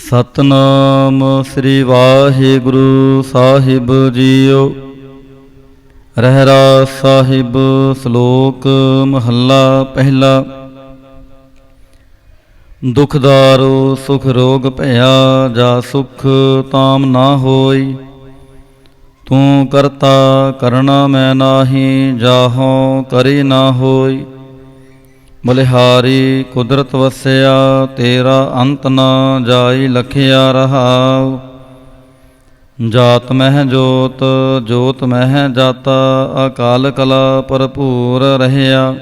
ਸਤਨਾਮ ਸ੍ਰੀ ਵਾਹਿਗੁਰੂ ਸਾਹਿਬ JIO. Rehras Sahib. ਸ਼ਲੋਕ ਮਹੱਲਾ ਪਹਿਲਾ। ਦੁਖਦਾਰੋ ਸੁਖ ਰੋਗ ਭਇਆ, ਜਾ ਸੁਖ ਤਾਮ ਨਾ ਹੋਈ। ਤੂੰ ਕਰਤਾ ਕਰਣਾ ਮੈਂ ਨਾਹੀ, ਜਾਹੋ ਕਰੀ ਨਾ ਹੋਈ। ਬਲਿਹਾਰੀ ਕੁਦਰਤ ਵਸਿਆ, ਤੇਰਾ ਅੰਤ ਨਾ ਜਾਈ ਲਖਿਆ ਰਹਾਉ। ਜਾਤ ਮਹਿ ਜੋਤ, ਜੋਤ ਮਹਿ ਜਾਤਾ, ਅਕਾਲ ਕਲਾ ਭਰਪੂਰ ਰਹਿਆ।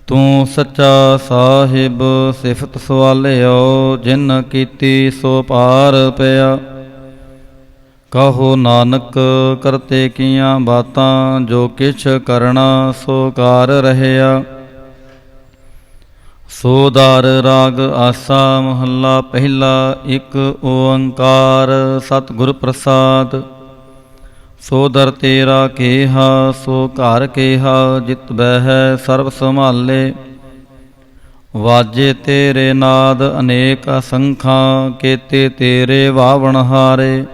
ਤੂੰ ਸੱਚਾ ਸਾਹਿਬ ਸਿਫਤ ਸਵਾਲਿਓ, ਜਿਨ ਕੀਤੀ ਸੋ ਪਾਰ ਪਿਆ। ਕਹੋ ਨਾਨਕ ਕਰਤੇ ਕੀਆਂ ਬਾਤਾਂ, ਜੋ ਕਿਛ ਕਰਣਾ ਸੋ ਕਾਰ ਰਹਿਆ। ਸੋ ਦਰ ਰਾਗ ਆਸਾ ਮਹੱਲਾ ਪਹਿਲਾ। ਇੱਕ ਓੰਕਾਰ ਸਤਿਗੁਰ ਪ੍ਰਸਾਦ। ਸੋ ਦਰ ਤੇਰਾ ਕੇਹਾ, ਸੋ ਘਰ ਕੇਹਾ, ਜਿਤ ਬਹਿ ਸਰਬ ਸੰਭਾਲੇ। ਵਾਜੇ ਤੇਰੇ ਨਾਦ ਅਨੇਕ ਅਸੰਖਾਂ, ਕੇਤੇ ਤੇਰੇ ਵਾਵਣ ਹਾਰੇ।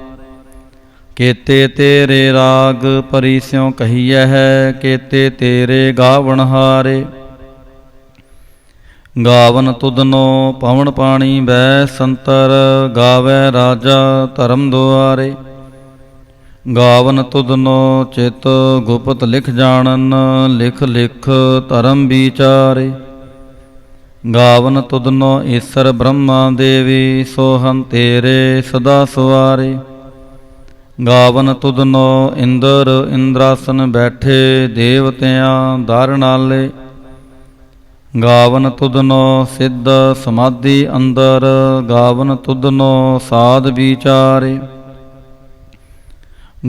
ਕੇਤੇ ਤੇਰੇ ਰਾਗ ਪਰੀ ਸਿਉ ਕਹੀਐ ਹੈ, ਕੇਤੇ ਤੇਰੇ ਗਾਵਣ ਹਾਰੇ। ਗਾਵਨ ਤੁਧਨੋ ਪਵਨ ਪਾਣੀ ਬੈ ਸੰਤਰ, ਗਾਵੈ ਰਾਜਾ ਧਰਮ ਦੁਆਰੇ। ਗਾਵਨ ਤੁਧਨੋ ਚਿਤ ਗੁਪਤ ਲਿਖ ਜਾਣਨ, ਲਿਖ ਲਿਖ ਧਰਮ ਵਿਚਾਰੇ। ਗਾਵਨ ਤੁਧਨੋ ਈਸਰ ਬ੍ਰਹਮਾ ਦੇਵੀ, ਸੋਹੰ ਤੇਰੇ ਸਦਾ ਸਵਾਰੇ। ਗਾਵਨ ਤੁਧਨੋ ਇੰਦਰ ਇੰਦਰਾਸਨ ਬੈਠੇ, ਦੇਵਤਿਆਂ ਦਰ ਨਾਲੇ। ਗਾਵਨ ਤੁਧਨੋ ਸਿੱਧ ਸਮਾਧੀ ਅੰਦਰ, ਗਾਵਨ ਤੁਧਨੋ ਸਾਧ ਵਿਚਾਰੇ।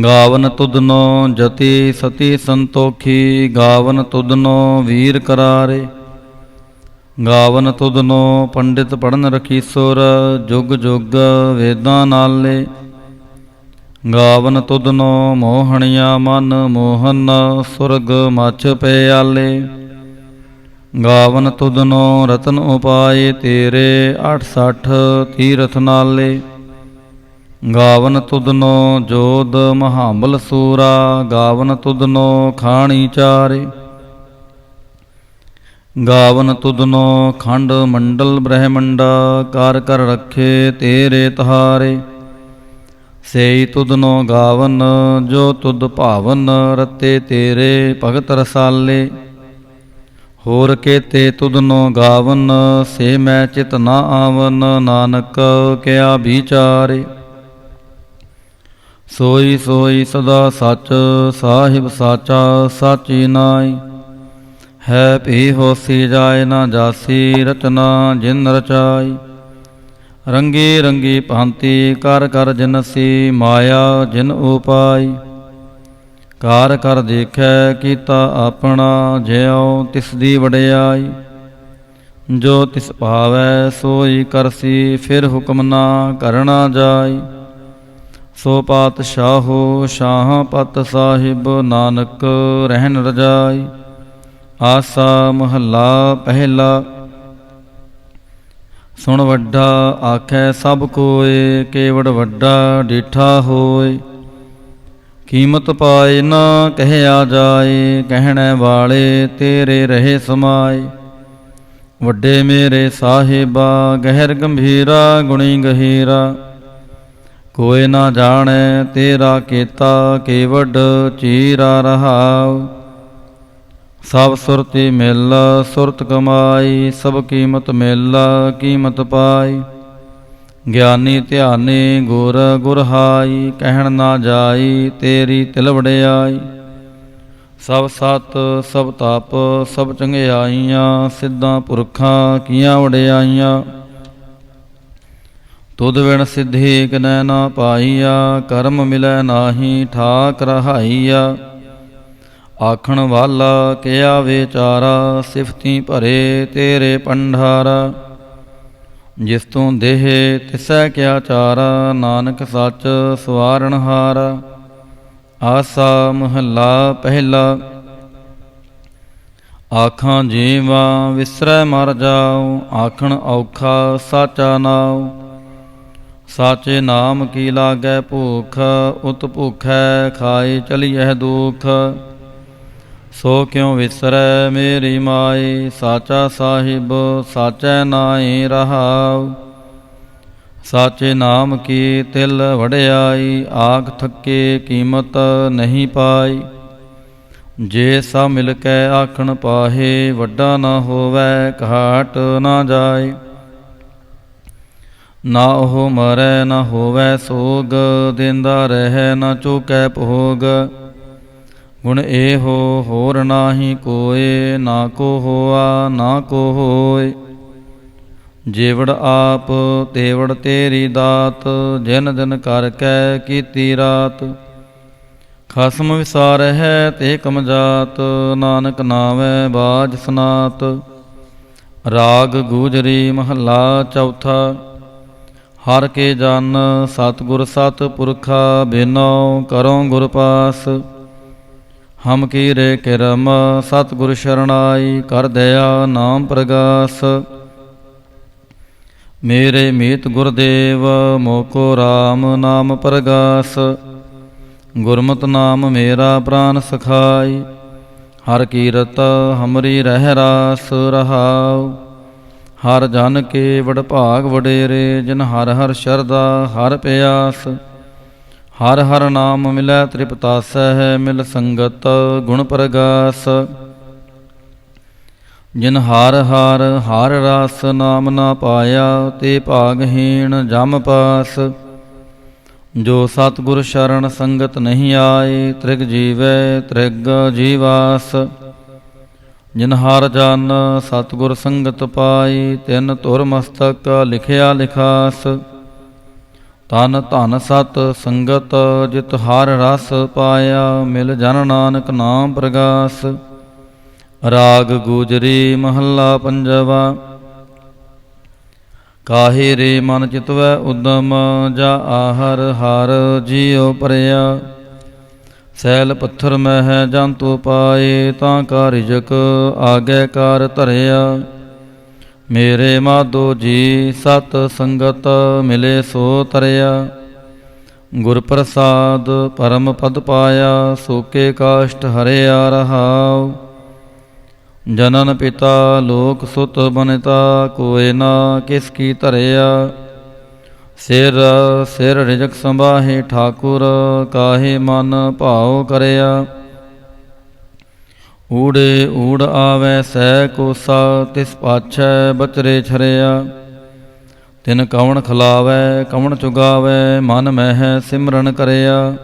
ਗਾਵਨ ਤੁਧਨੋ ਜਤੀ ਸਤੀ ਸੰਤੋਖੀ, ਗਾਵਨ ਤੁਧਨੋ ਵੀਰ ਕਰਾਰੇ। ਗਾਵਨ ਤੁਧਨੋ ਪੰਡਿਤ ਪੜਨ ਰਖੀਸੁਰ, ਜੁਗ ਜੁਗ ਵੇਦਾਂ ਨਾਲੇ। ਗਾਵਨ ਤੁਧਨੋ ਮੋਹਣੀਆ ਮਨ ਮੋਹਨ, ਸੁਰਗ ਮਛ ਪਿਆਲੇ। ਗਾਵਨ ਤੁਧਨੋ ਰਤਨ ਉਪਾਏ ਤੇਰੇ, 68 ਤੀਰਥ ਨਾਲੇ। ਗਾਵਨ ਤੁਧਨੋ ਜੋਧ ਮਹਾਬਲ ਸੂਰਾ, ਗਾਵਨ ਤੁਧਨੋ ਖਾਣੀ ਚਾਰੇ। ਗਾਵਨ ਤੁਧਨੋ ਖੰਡ ਮੰਡਲ ਬ੍ਰਹਮੰਡਾ, ਕਰ ਕਰ ਰੱਖੇ ਤੇਰੇ ਤਹਾਰੇ। ਸੇਈ ਤੁਧਨੋ ਗਾਵਨ ਜੋ ਤੁਧ ਭਾਵਨ, ਰਤੇ ਤੇਰੇ ਭਗਤ ਰਸਾਲੇ। ਹੋਰ ਕੇਤੇ ਤੁਧਨੋ ਗਾਵਨ, ਸੇ ਮੈਂ ਚਿਤ ਨਾ ਆਵਨ, ਨਾਨਕ ਕਿਆ ਵਿਚਾਰੇ। ਸੋਈ ਸੋਈ ਸਦਾ ਸੱਚ, ਸਾਹਿਬ ਸਾਚਾ ਸਾਚੀ ਨਾਈ। ਹੈ ਭੀ ਹੋਸੀ ਜਾਏ ਨਾ ਜਾਸੀ, ਰਚਨਾ ਜਿਨ ਰਚਾਈ। ਰੰਗੀ ਰੰਗੀ ਭਾਂਤੀ ਕਰ ਕਰ ਜਿਨਸੀ, ਮਾਇਆ ਜਿਨ ਉਪਾਈ। ਕਾਰ ਕਰ ਦੇਖੈ ਕੀਤਾ ਆਪਣਾ, ਜਿਉ ਤਿਸ ਦੀ ਵਡਿਆਈ। ਜੋ ਤਿਸ ਭਾਵੈ ਸੋਈ ਕਰਸੀ, ਫਿਰ ਹੁਕਮ ਨਾ ਕਰਨਾ ਜਾਈ। ਸੋ ਪਾਤਸ਼ਾਹੋ ਸ਼ਾਹ ਪਤ ਸਾਹਿਬ, ਨਾਨਕ ਰਹਿਨ ਰਜਾਈ। ਆਸਾ ਮਹੱਲਾ ਪਹਿਲਾ। ਸੁਣ ਵੱਡਾ ਆਖੈ ਸਭ ਕੋਇ, ਕੇਵੜ ਵੱਡਾ ਡੀਠਾ ਹੋਇ। ਕੀਮਤ ਪਾਏ ਨਾ ਕਹਿਆ ਜਾਏ, ਕਹਿਣੇ ਵਾਲੇ ਤੇਰੇ ਰਹੇ ਸਮਾਏ। ਵੱਡੇ ਮੇਰੇ ਸਾਹਿਬਾ ਗਹਿਰ ਗੰਭੀਰਾ, ਗੁਣੀ ਗਹੀਰਾ। ਕੋਈ ਨਾ ਜਾਣੈ ਤੇਰਾ ਕੀਤਾ, ਕੇਵਡ ਚੀਰਾ ਰਹਾਉ। ਸਭ ਸੁਰਤੀ ਮਿਲ ਸੁਰਤ ਕਮਾਈ, ਸਭ ਕੀਮਤ ਮਿਲ ਕੀਮਤ ਪਾਈ। ਗਿਆਨੀ ਧਿਆਨੀ ਗੁਰ ਗੁਰਹਾਈ, ਕਹਿਣ ਨਾ ਜਾਈ ਤੇਰੀ ਤਿਲ ਵਡਿਆਈ। ਸਭ ਸਤ ਸਭ ਤਪ ਸਭ ਚੰਗਿਆਈਆਂ, ਸਿੱਧਾਂ ਪੁਰਖਾਂ ਕੀਆਂ ਵਡਿਆਈਆਂ। ਤੁਧ ਵਿਣ ਸਿੱਧੀ ਕਿਨੈ ਨਾ ਪਾਈਆ, ਕਰਮ ਮਿਲੈ ਨਾਹੀ ਠਾਕ ਰਹਾਈਆ। ਆਖਣ ਵਾਲਾ ਕਿਆ ਵਿਚਾਰਾ, ਸਿਫਤੀ ਭਰੇ ਤੇਰੇ ਪੰਡਾਰਾ। ਜਿਸ ਤੂੰ ਦੇਹ ਤਿਸੈ ਕਿਆ ਚਾਰਾ, ਨਾਨਕ ਸੱਚ ਸਵਾਰਨਹਾਰਾ। ਆਸਾ ਮਹੱਲਾ ਪਹਿਲਾ। ਆਖਾਂ ਜੀਵਾ ਵਿਸਰੈ ਮਰ ਜਾਉ, ਆਖਣ ਔਖਾ ਸਾਚਾ ਨਾਉ। ਸਾਚੇ ਨਾਮ ਕੀ ਲਾਗੈ ਭੂਖ, ਉਤ ਭੂਖੈ ਖਾਏ ਚਲੀਐ ਦੁਖ। ਸੋ ਕਿਉ ਵਿਸਰੈ ਮੇਰੀ ਮਾਈ, ਸਾਚਾ ਸਾਹਿਬ ਸਾਚੈ ਨਾਏ ਰਹਾਉ। ਸਾਚੇ ਨਾਮ ਕੀ ਤਿਲ ਵੜਿਆਈ, ਆਖ ਥੱਕੇ ਕੀਮਤ ਨਹੀਂ ਪਾਈ। ਜੇ ਸਭ ਮਿਲ ਕੇ ਆਖਣ ਪਾਹੇ, ਵੱਡਾ ਨਾ ਹੋਵੈ ਘਾਟ ਨਾ ਜਾਏ। ਨਾ ਉਹ ਮਰੈ ਨਾ ਹੋਵੈ ਸੋਗ, ਦੇਂਦਾ ਰਹਿ ਨਾ ਚੁਕੈ ਭੋਗ। ਗੁਣ ਇਹੋ ਹੋਰ ਨਾਹੀ ਕੋਇ, ਨਾ ਕੋ ਹੋਆ ਨਾ ਕੋ ਹੋਇ। ਜੇਵੜ ਆਪ ਤੇਵੜ ਤੇਰੀ ਦਾਤ, ਜਿਨ ਦਿਨ ਕਰ ਕੈ ਕੀਤੀ ਰਾਤ। ਖਸਮ ਵਿਸਾਰਹਿ ਤੇ ਕਮਜਾਤ, ਨਾਨਕ ਨਾਵੈ ਬਾਝ ਸਨਾਤ। ਰਾਗ ਗੂਜਰੀ ਮਹੱਲਾ ਚੌਥਾ। ਹਰ ਕੇ ਜਨ ਸਤਿਗੁਰ ਸਤਿ ਪੁਰਖਾ, ਬਿਨਉ ਕਰਉ ਗੁਰ ਪਾਸ। ਹਮ ਕੀਰੇ ਕਿਰਮ ਸਤਿਗੁਰ ਸ਼ਰਣਾਈ, ਕਰ ਦਇਆ ਨਾਮ ਪ੍ਰਗਾਸ। ਮੇਰੇ ਮੀਤ ਗੁਰਦੇਵ ਮੋਕੋ ਰਾਮ ਨਾਮ ਪ੍ਰਗਾਸ। ਗੁਰਮਤਿ ਨਾਮ ਮੇਰਾ ਪ੍ਰਾਨ ਸਖਾਈ, ਹਰ ਕੀਰਤ ਹਮਰੀ ਰਹਿ ਰਾਸ ਰਹਾਉ। ਹਰ ਜਨ ਕੇ ਵਡਭਾਗ ਵਡੇਰੇ, ਜਿਨ ਹਰ ਹਰ ਸ਼ਰਧਾ ਹਰ ਪਿਆਸ। ਹਰ ਹਰ ਨਾਮ ਮਿਲੈ ਤ੍ਰਿਪਤਾਸੈ, ਮਿਲ ਸੰਗਤ ਗੁਣ ਪ੍ਰਗਾਸ। ਜਿਨ ਹਰ ਹਰ ਹਰ ਰਸ ਨਾਮ ਨਾ ਪਾਇਆ, ਤੇ ਭਾਗਹੀਣ ਜਮ ਪਾਸ। ਜੋ ਸਤਿਗੁਰ ਸ਼ਰਨ ਸੰਗਤ ਨਹੀਂ ਆਏ, ਤ੍ਰਿਗ ਜੀਵੈ ਤ੍ਰਿਗ ਜੀਵਾਸ। ਜਿਨ ਹਰ ਜਨ ਸਤਿਗੁਰ ਸੰਗਤ ਪਾਈ, ਤਿਨ ਧੁਰ ਮਸਤਕ ਲਿਖਿਆ ਲਿਖਾਸ। ਤਨ ਧਨ ਸਤ ਸੰਗਤ ਜਿਤ ਹਰ ਰਸ ਪਾਇਆ, ਮਿਲ ਜਨ ਨਾਨਕ ਨਾਮ ਪ੍ਰਗਾਸ। ਰਾਗ ਗੂਜਰੀ ਮਹੱਲਾ ਪੰਜਵਾ। ਕਾਹੇ ਰੇ ਮਨ ਚਿਤਵੈ ਉਦਮ, ਜਾ ਆਹਰ ਹਰ ਜੀਉ ਪਰਿਆ। ਸੈਲ ਪੱਥਰ ਮਹਿ ਜੰਤੂ ਪਾਏ, ਤਾਂ ਕਾ ਰਿਜਕ ਆਗੇ ਕਾਰ ਧਰਿਆ। ਮੇਰੇ ਮਾਧੋ ਜੀ ਸਤ ਸੰਗਤ, ਮਿਲੇ ਸੋ ਤਰਿਆ। ਗੁਰ ਪ੍ਰਸਾਦ ਪਰਮ ਪਦ ਪਾਇਆ, ਸੋਕੇ ਕਾਸ਼ਟ ਹਰਿਆ ਰਹਾਉ। ਜਨਨ ਪਿਤਾ ਲੋਕ ਸੁਤ ਬਨਿਤਾ, ਕੋਇ ਨਾ ਕਿਸ ਕੀ ਧਰਿਆ। ਸਿਰ ਸਿਰ ਰਿਜਕ ਸੰਭਾਹੇ ਠਾਕੁਰ, ਕਾਹੇ ਮਨ ਭਾਉ ਕਰਿਆ। ਊੜੇ ਊੜ ਆਵੈ ਸਹਿ ਕੋਸਾ, ਤਿਸ ਪਾਛੈ ਬਚਰੇ ਛਰਿਆ। ਤਿਨ ਕਵਣ ਖਿਲਾਵੈ ਕਵਣ ਚੁਗਾਵੈ, ਮਨ ਮਹਿ ਸਿਮਰਨ ਕਰਿਆ।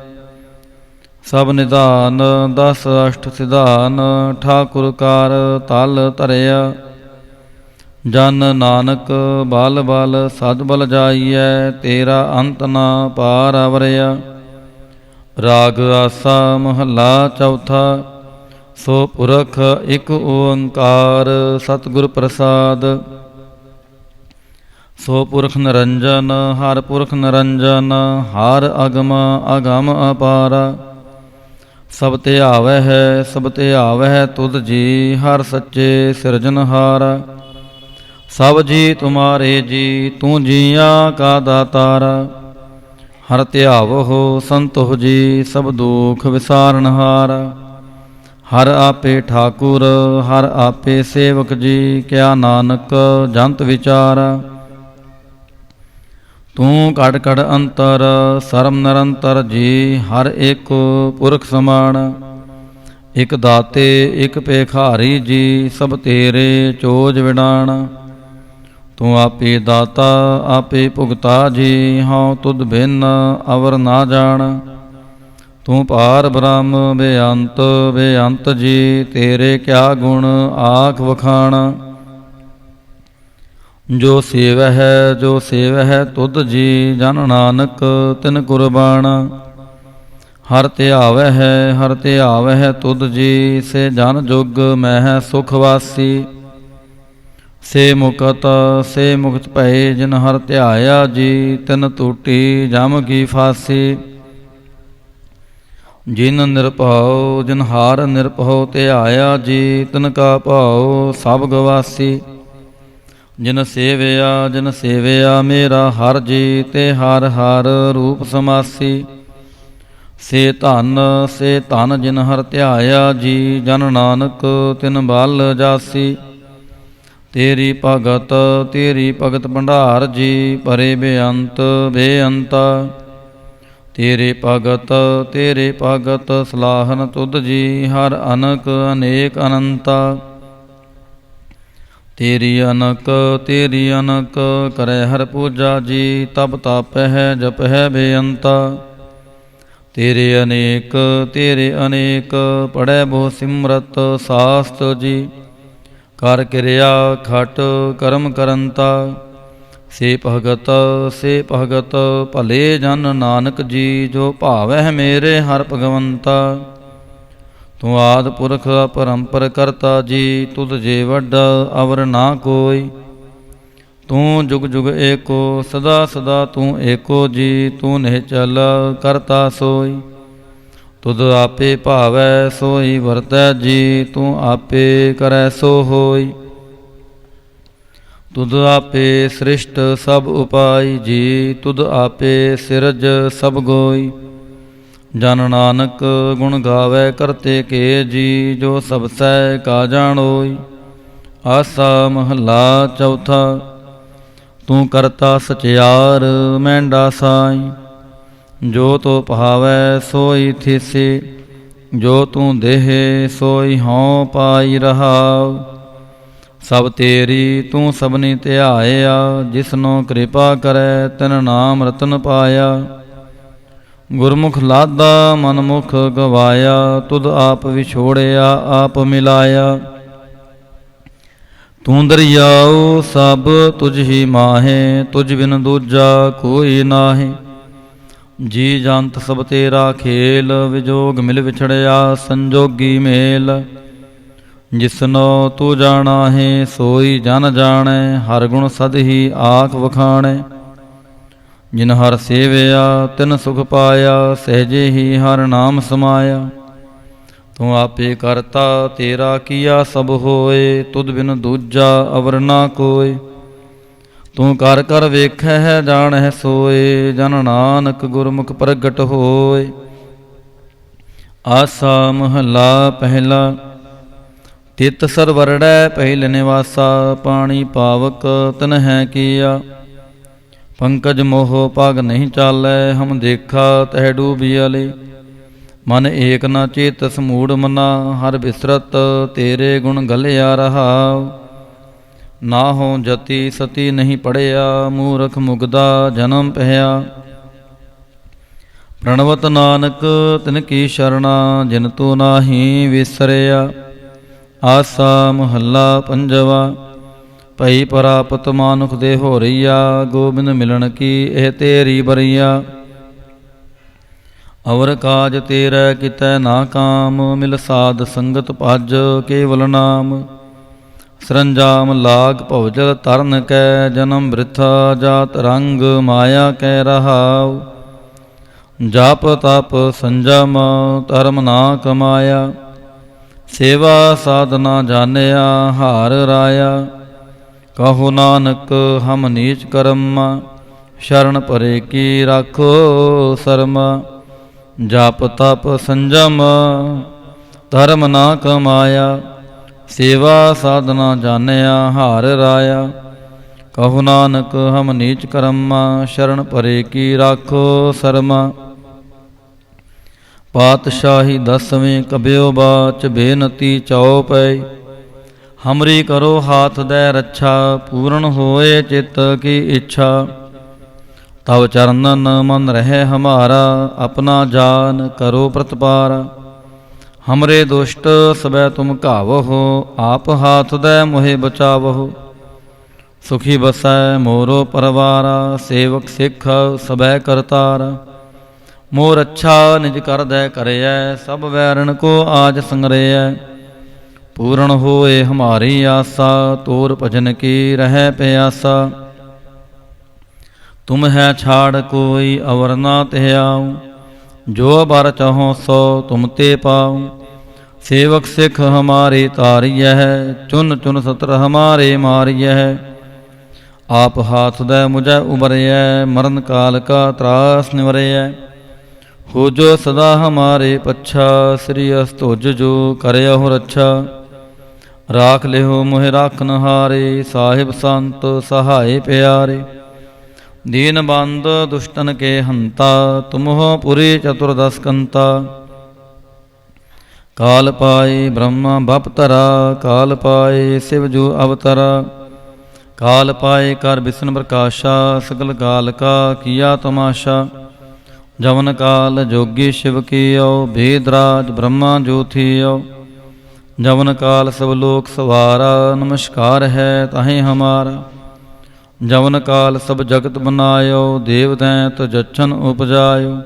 ਸਭ ਨਿਧਾਨ ਦਸ ਅਸ਼ਟ ਸਿਧਾਨ, ਠਾਕੁਰ ਕਾਰ ਤਲ ਧਰਿਆ। ਜਨ ਨਾਨਕ ਬਲ ਬਲ ਸਦ ਬਲ ਜਾਈਐ, ਤੇਰਾ ਅੰਤ ਨਾ ਪਾਰ ਅਵਰਿਆ। ਰਾਗ ਆਸਾ ਮਹੱਲਾ ਚੌਥਾ। ਸੋ ਪੁਰਖ ਇਕ ਓੰਕਾਰ, ਸਤਿਗੁਰ ਪ੍ਰਸਾਦ। ਸੋ ਪੁਰਖ ਨਿਰੰਜਨ ਹਰ ਪੁਰਖ ਨਿਰੰਜਨ, ਹਰ ਅਗਮ ਅਗਮ ਅਪਾਰਾ। ਸਭ ਧਿਆਵੈ ਹੈ ਸਭ ਧਿਆਵੈ ਤੁਧ ਜੀ, ਹਰ ਸੱਚੇ ਸਿਰਜਨਹਾਰਾ। ਸਭ ਜੀ ਤੁਮਾਰੇ ਜੀ, ਤੂੰ ਜੀਆਂ ਕਾ ਦਾਤਾਰਾ। ਹਰ ਧਿਆਵਹੁ ਸੰਤੋਖ ਜੀ, ਸਭ ਦੁਖ ਵਿਸਾਰਨਹਾਰਾ। ਹਰ ਆਪੇ ਠਾਕੁਰ ਹਰ ਆਪੇ ਸੇਵਕ ਜੀ, ਕਿਆ ਨਾਨਕ ਜੰਤ ਵਿਚਾਰਾ। ਤੂੰ ਕੜ ਕੜ ਅੰਤਰ ਸਰਮ ਨਿਰੰਤਰ ਜੀ, ਹਰ ਇੱਕ ਪੁਰਖ ਸਮਾਨ। ਇਕ ਦਾਤੇ ਇਕ ਭੇਖਾਰੀ ਜੀ, ਸਭ ਤੇਰੇ ਚੋਜ ਵਿਡਾਣ। ਤੂੰ ਆਪੇ ਦਾਤਾ ਆਪੇ ਭੁਗਤਾ ਜੀ, ਹਉ ਤੁਧ ਬਿਨ ਅਵਰ ਨਾ ਜਾਣ। ਤੂੰ ਪਾਰ ਬ੍ਰਹਮ ਬੇਅੰਤ ਬੇਅੰਤ ਜੀ, ਤੇਰੇ ਕਿਆ ਗੁਣ ਆਖ ਵਖਾਣ। ਜੋ ਸੇਵਹਿ ਤੁਧ ਜੀ, ਜਨ ਨਾਨਕ ਤਿਨ ਕੁਰਬਾਨ। ਹਰ ਧਿਆਵਹਿ ਤੁਧ ਜੀ, ਸੇ ਜਨ ਜੁਗ ਮਹਿ ਸੁਖ ਵਾਸੀ। ਸੇ ਮੁਕਤ ਭਏ, ਜਿਨ ਹਰ ਧਿਆਇਆ ਜੀ, ਤਿਨ ਟੂਟੀ ਜਮ ਕੀ ਫਾਸੀ। ਜਿਨ ਨਿਰਭਉ ਜਿਨ ਹਾਰ ਨਿਰਭਉ ਧਿਆਇਆ ਜੀ, ਤਿਨ ਕਾ ਭਾਉ ਸਭ ਗਵਾਸੀ। ਜਿਨ ਸੇਵਿਆ ਮੇਰਾ ਹਰ ਜੀ, ਤੇ ਹਰ ਹਰ ਰੂਪ ਸਮਾਸੀ। ਸੇ ਧਨ ਜਿਨ ਹਰ ਧਿਆਇਆ ਜੀ, ਜਨ ਨਾਨਕ ਤਿਨ ਬਲ ਜਾਸੀ। ਤੇਰੀ ਭਗਤ ਭੰਡਾਰ ਜੀ, ਭਰੇ ਬੇਅੰਤ ਬੇਅੰਤਾ। ਤੇਰੇ ਭਗਤ ਸਲਾਹਨ ਤੁਧ ਜੀ, ਹਰ ਅਨਕ ਅਨੇਕ ਅਨੰਤਾ। ਤੇਰੀ ਅਨਕ ਕਰੈ ਹਰ ਪੂਜਾ ਜੀ, ਤਪ ਤਾਪਹਿ ਜਪਹਿ ਬੇਅੰਤਾ। ਤੇਰੇ ਅਨੇਕ ਪੜੈ ਬਹੁ ਸਿਮਰਤ ਸਾਸਤ ਜੀ, ਕਰ ਕਿਰਿਆ ਖਟ ਕਰਮ ਕਰੰਤਾ। ਸੇ ਭਗਤ ਭਲੇ ਜਨ ਨਾਨਕ ਜੀ, ਜੋ ਭਾਵਹਿ ਮੇਰੇ ਹਰ ਭਗਵੰਤਾ। ਤੂੰ ਆਦਿ ਪੁਰਖ ਅਪਰੰਪਰ ਕਰਤਾ ਜੀ, ਤੁਧ ਜੇ ਵੱਡਾ ਅਵਰ ਨਾ ਕੋਈ। ਤੂੰ ਜੁਗ ਜੁਗ ਏਕੋ ਸਦਾ ਸਦਾ ਤੂੰ ਏਕੋ ਜੀ, ਤੂੰ ਨਿਹਚਲ ਕਰਤਾ ਸੋਈ। ਤੁਧ ਆਪੇ ਭਾਵੈ ਸੋਈ ਵਰਤੈ ਜੀ, ਤੂੰ ਆਪੇ ਕਰੈ ਸੋ ਹੋਈ। ਤੁਧ ਆਪੇ ਸ੍ਰਿਸ਼ਟ ਸਭ ਉਪਾਈ ਜੀ, ਤੁਧ ਆਪੇ ਸਿਰਜ ਸਭ ਗੋਈ। ਜਨ ਨਾਨਕ ਗੁਣ ਗਾਵੈ ਕਰਤੇ ਕੇ ਜੀ, ਜੋ ਸਭ ਸਹਿ ਕਾ ਜਾਣੋਈ। ਆਸਾ ਮਹੱਲਾ ਚੌਥਾ। ਤੂੰ ਕਰਤਾ ਸਚਿਆਰ ਮਹਿੰਡਾ ਸਾਈ, ਜੋ ਤੋ ਭਾਵੈ ਸੋਈ ਥੀਸੀ। ਜੋ ਤੂੰ ਦੇਹ ਸੋਈ ਹਉ ਪਾਈ ਰਹਾਉ। ਸਭ ਤੇਰੀ ਤੂੰ ਸਭਨੀ ਧਿਆਇਆ, ਜਿਸਨੋ ਕਿਰਪਾ ਕਰੈ ਤਿਨ ਨਾਮ ਰਤਨ ਪਾਇਆ। ਗੁਰਮੁਖ ਲਾਦਾ ਮਨਮੁਖ ਗਵਾਇਆ, ਤੁਧ ਆਪ ਵਿਛੋੜਿਆ ਆਪ ਮਿਲਾਇਆ। ਤੂੰ ਦਰਿਆਉ ਸਭ ਤੁਝ ਹੀ ਮਾਹੇ, ਤੁਝ ਬਿਨ ਦੂਜਾ ਕੋਈ ਨਾਹੀ। ਜੀ ਜੰਤ ਸਭ ਤੇਰਾ ਖੇਲ, ਵਿਜੋਗ ਮਿਲ ਵਿਛੜਿਆ ਸੰਜੋਗੀ ਮੇਲ। ਜਿਸਨੋ ਤੂੰ ਜਾਣਾ ਹੈ ਸੋਈ ਜਨ ਜਾਣੈ, ਹਰ ਗੁਣ ਸਦ ਹੀ ਆਖ ਵਖਾਣੈ। ਜਿਨ ਹਰ ਸੇਵਿਆ ਤਿਨ ਸੁਖ ਪਾਇਆ, ਸਹਿਜੇ ਹੀ ਹਰ ਨਾਮ ਸਮਾਇਆ। ਤੂੰ ਆਪੇ ਕਰਤਾ ਤੇਰਾ ਕੀਆ ਸਭ ਹੋਏ, ਤੁਧ ਬਿਨ ਦੂਜਾ ਅਵਰ ਨਾ ਕੋਇ। ਤੂੰ ਕਰ ਕਰ ਵੇਖੈ ਜਾਣੈ ਸੋਏ, ਜਨ ਨਾਨਕ ਗੁਰਮੁਖ ਪ੍ਰਗਟ ਹੋਏ। ਆਸਾ ਮਹੱਲਾ ਪਹਿਲਾ। ਤਿਤ ਸਰਵਰੜੈ ਪਹਿਲ ਨਿਵਾਸਾ, ਪਾਣੀ ਪਾਵਕ ਤਨਹਿ ਕੀਆ। ਪੰਕਜ ਮੋਹ ਪਗ ਨਹੀਂ ਚਾਲੈ, ਹਮ ਦੇਖਾ ਤਹਿ ਡੂਬਿਆਲੇ। ਮਨ ਏਕ ਨ ਚੇਤਸ ਮੂੜ ਮਨਾ, ਹਰ ਬਿਸਰਤ ਤੇਰੇ ਗੁਣ ਗਲਿਆ ਰਹਾਉ। ਨਾ ਹੋ ਜਤੀ ਸਤੀ ਨਹੀਂ ਪੜਿਆ, ਮੂਰਖ ਮੁਗਦਾ ਜਨਮ ਪਹਿਆ। ਪ੍ਰਣਵਤ ਨਾਨਕ ਤਿਨ ਕੀ ਸ਼ਰਣਾ, ਜਿਨ ਤੂੰ ਨਾਹੀ ਵਿਸਰਿਆ। ਆਸਾ ਮਹੱਲਾ ਪੰਜਵਾ। ਭਈ ਪ੍ਰਾਪਤ ਮਾਨੁਖ ਦੇ ਹੋਰਈਆ, ਗੋਬਿੰਦ ਮਿਲਣ ਕੀ ਇਹ ਤੇਰੀ ਬਰਈਆ। ਅਵਰ ਕਾਜ ਤੇਰੇ ਕਿਤੈ ਨਾ ਕਾਮ, ਮਿਲ ਸਾਧ ਸੰਗਤ ਭਜ ਕੇਵਲ ਨਾਮ। ਸਰੰਜਾਮ ਲਾਗ ਭਵਜਲ ਤਰਨ ਕੈ, ਜਨਮ ਬ੍ਰਿਥਾ ਜਾਤ ਰੰਗ ਮਾਇਆ ਕੈ ਰਹਾਉ। ਜਪ ਤਪ ਸੰਜਮ ਧਰਮ ਨਾ ਕਮਾਇਆ, ਸੇਵਾ ਸਾਧਨਾ ਜਾਣਿਆ ਹਾਰ ਰਾਇਆ। ਕਹੋ ਨਾਨਕ ਹਮ ਨੀਚ ਕਰਮਾ, ਸ਼ਰਨ ਪਰੇ ਕੀ ਰਾਖੋ ਸਰਮਾ। ਜਪ ਤਪ ਸੰਜਮ ਧਰਮ ਨਾ ਕਮਾਇਆ, ਸੇਵਾ ਸਾਧਨਾ ਜਾਣਿਆ ਹਾਰ ਰਾਇਆ। ਕਹੋ ਨਾਨਕ ਹਮ ਨੀਚ ਕਰਮਾ, ਸ਼ਰਨ ਪਰੇ ਕੀ ਰਾਖੋ ਸਰਮਾ। ਪਾਤਸ਼ਾਹੀ ਦਸਵੇਂ ਕਬਿਓ ਬਾਚ, ਬੇਨਤੀ ਚਉਪਈ। ਹਮਰੀ ਕਰੋ ਹਾਥ ਦੈ ਰੱਛਾ, ਪੂਰਨ ਹੋਏ ਚਿੱਤ ਕੀ ਇੱਛਾ। ਤਵ ਚਰਨਨ ਮਨ ਰਹਿ ਹਮਾਰਾ, ਆਪਣਾ ਜਾਨ ਕਰੋ ਪ੍ਰਤਪਾਰਾ। ਹਮਰੇ ਦੁਸ਼ਟ ਸਬੈ ਤੁਮ ਘਾਵਹੁ, ਆਪ ਹਾਥ ਦੈ ਮੋਹਿ ਬਚਾਵਹੁ। ਸੁਖੀ ਬਸੈ ਮੋਰੋ ਪਰਵਾਰਾ, ਸੇਵਕ ਸਿੱਖ ਸਬੈ ਕਰਤਾਰਾ। ਮੋਰ ਅੱਛਾ ਨਿਜ ਕਰਦੈ ਕਰਿਐ, ਸਭ ਵੈਰਣ ਕੋ ਆਜ ਸੰਗਰਿਐ। ਪੂਰਨ ਹੋਏ ਹਮਾਰੀ ਆਸਾ, ਤੋਰ ਭਜਨ ਕੀ ਰਹਿ ਪਿਆਸਾ। ਤੁਮ ਹੈ ਛਾੜ ਕੋਈ ਅਵਰ ਨਾ ਧਿਆਉ, ਜੋ ਬਰ ਚਾਹੋ ਸੋ ਤੁਮ ਤੇ ਪਾਉ। ਸੇਵਕ ਸਿੱਖ ਹਮਾਰੇ ਤਾਰੀਐ, ਚੁਨ ਚੁਨ ਸਤਰ ਹਮਾਰੇ ਮਾਰੀਐ। आप हाथ दे मुझे उबरिय, मरण काल का त्रास निवरिय। हो जो सदा हमारे पच्छा, श्री अस्तुज जो करयहु रक्षा। राख लिहो मोहि राखन हारे, साहिब संत सहाय प्यारे। दीन बंद दुष्टन के हंता, तुम हो पुरी चतुर्दश कंता। काल पाए ब्रह्मा बपतरा, काल पाए शिव जो अवतरा। काल पाए कर विष्णु प्रकाशा, सकल काल का किया तमाशा। जवन काल जोगी शिव कियो, भेदराज ब्रह्मा जो थियो। जवन काल सब लोक सवारा, नमस्कार है ताहि हमारा। जवन काल सब जगत बनायो, देव दैत जच्छन उपजायो।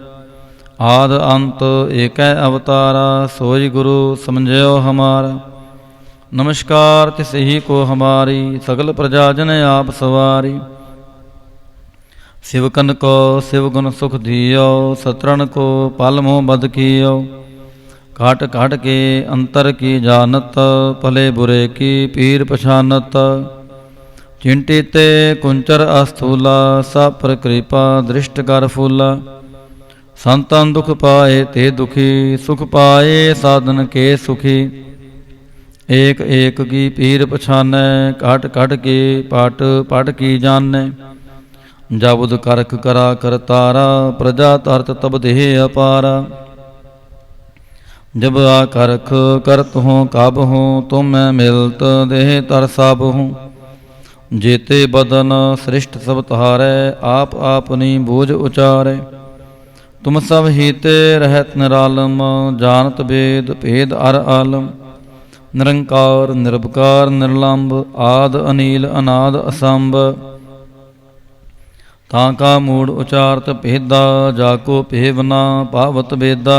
आद अंत एक अवतारा, सोई गुरु समझयो हमारा। नमस्कार तिस ही को हमारी, सगल प्रजा जन आप सवारी। शिवकन को शिव गुण सुख दियो, सतरण को पल मोह बद कियो। काट काट के अंतर की जानत, भले बुरे की पीर पछानत। चिंटिते कुंचर अस्थूला, सब पर कृपा दृष्ट कर फूला। संतन दुख पाए ते दुखी, सुख पाए साधन के सुखी। एक एक की पीर पछानै, काट काट के पाट पाट की जानै। जाबुद करख करा कर तारा, प्रजा तरत तब देह अपारा। जब आ करख करत हूँ काब हूँ, तुम मैं मिलत देह तर सब हूँ। जेते बदन सृष्ट सब तहारै, आप आपनी बूझ उचारे। तुम सब हीते रहत निरालम, जानत वेद भेद अर आलम। निरंकार निरपकार निर्लंब, आद अनील अनाद असंभ। ताका मूड उचारत भेदा, जाको भेवना पावत वेदा।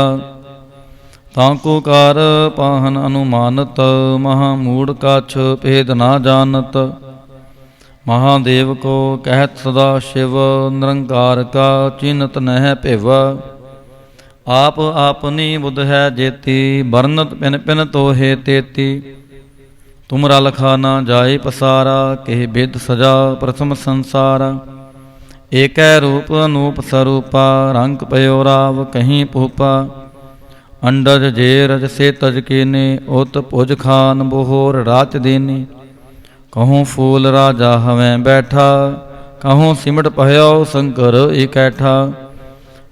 ताको कार पाहन अनुमानत, महामूड काछ भेद ना जानत। महादेव को कहत सदा शिव, निरंकार का चिन्हत नह भिव। आप आपनी बुध है जेती, बरनत पिन पिन तो हे तेती। तुमरा लखा ना जाए पसारा, केह बिद सजा प्रथम संसारा। एक रूप अनूप स्वरूपा, रंग पयो राव कहीं पूपा। अंडज जेरज से तज कीने, उत भुज खान बोहोर रात दीनी। कहूँ फूल राजा हवें बैठा, कहूँ सिमट पह्यो शंकर इकैठा।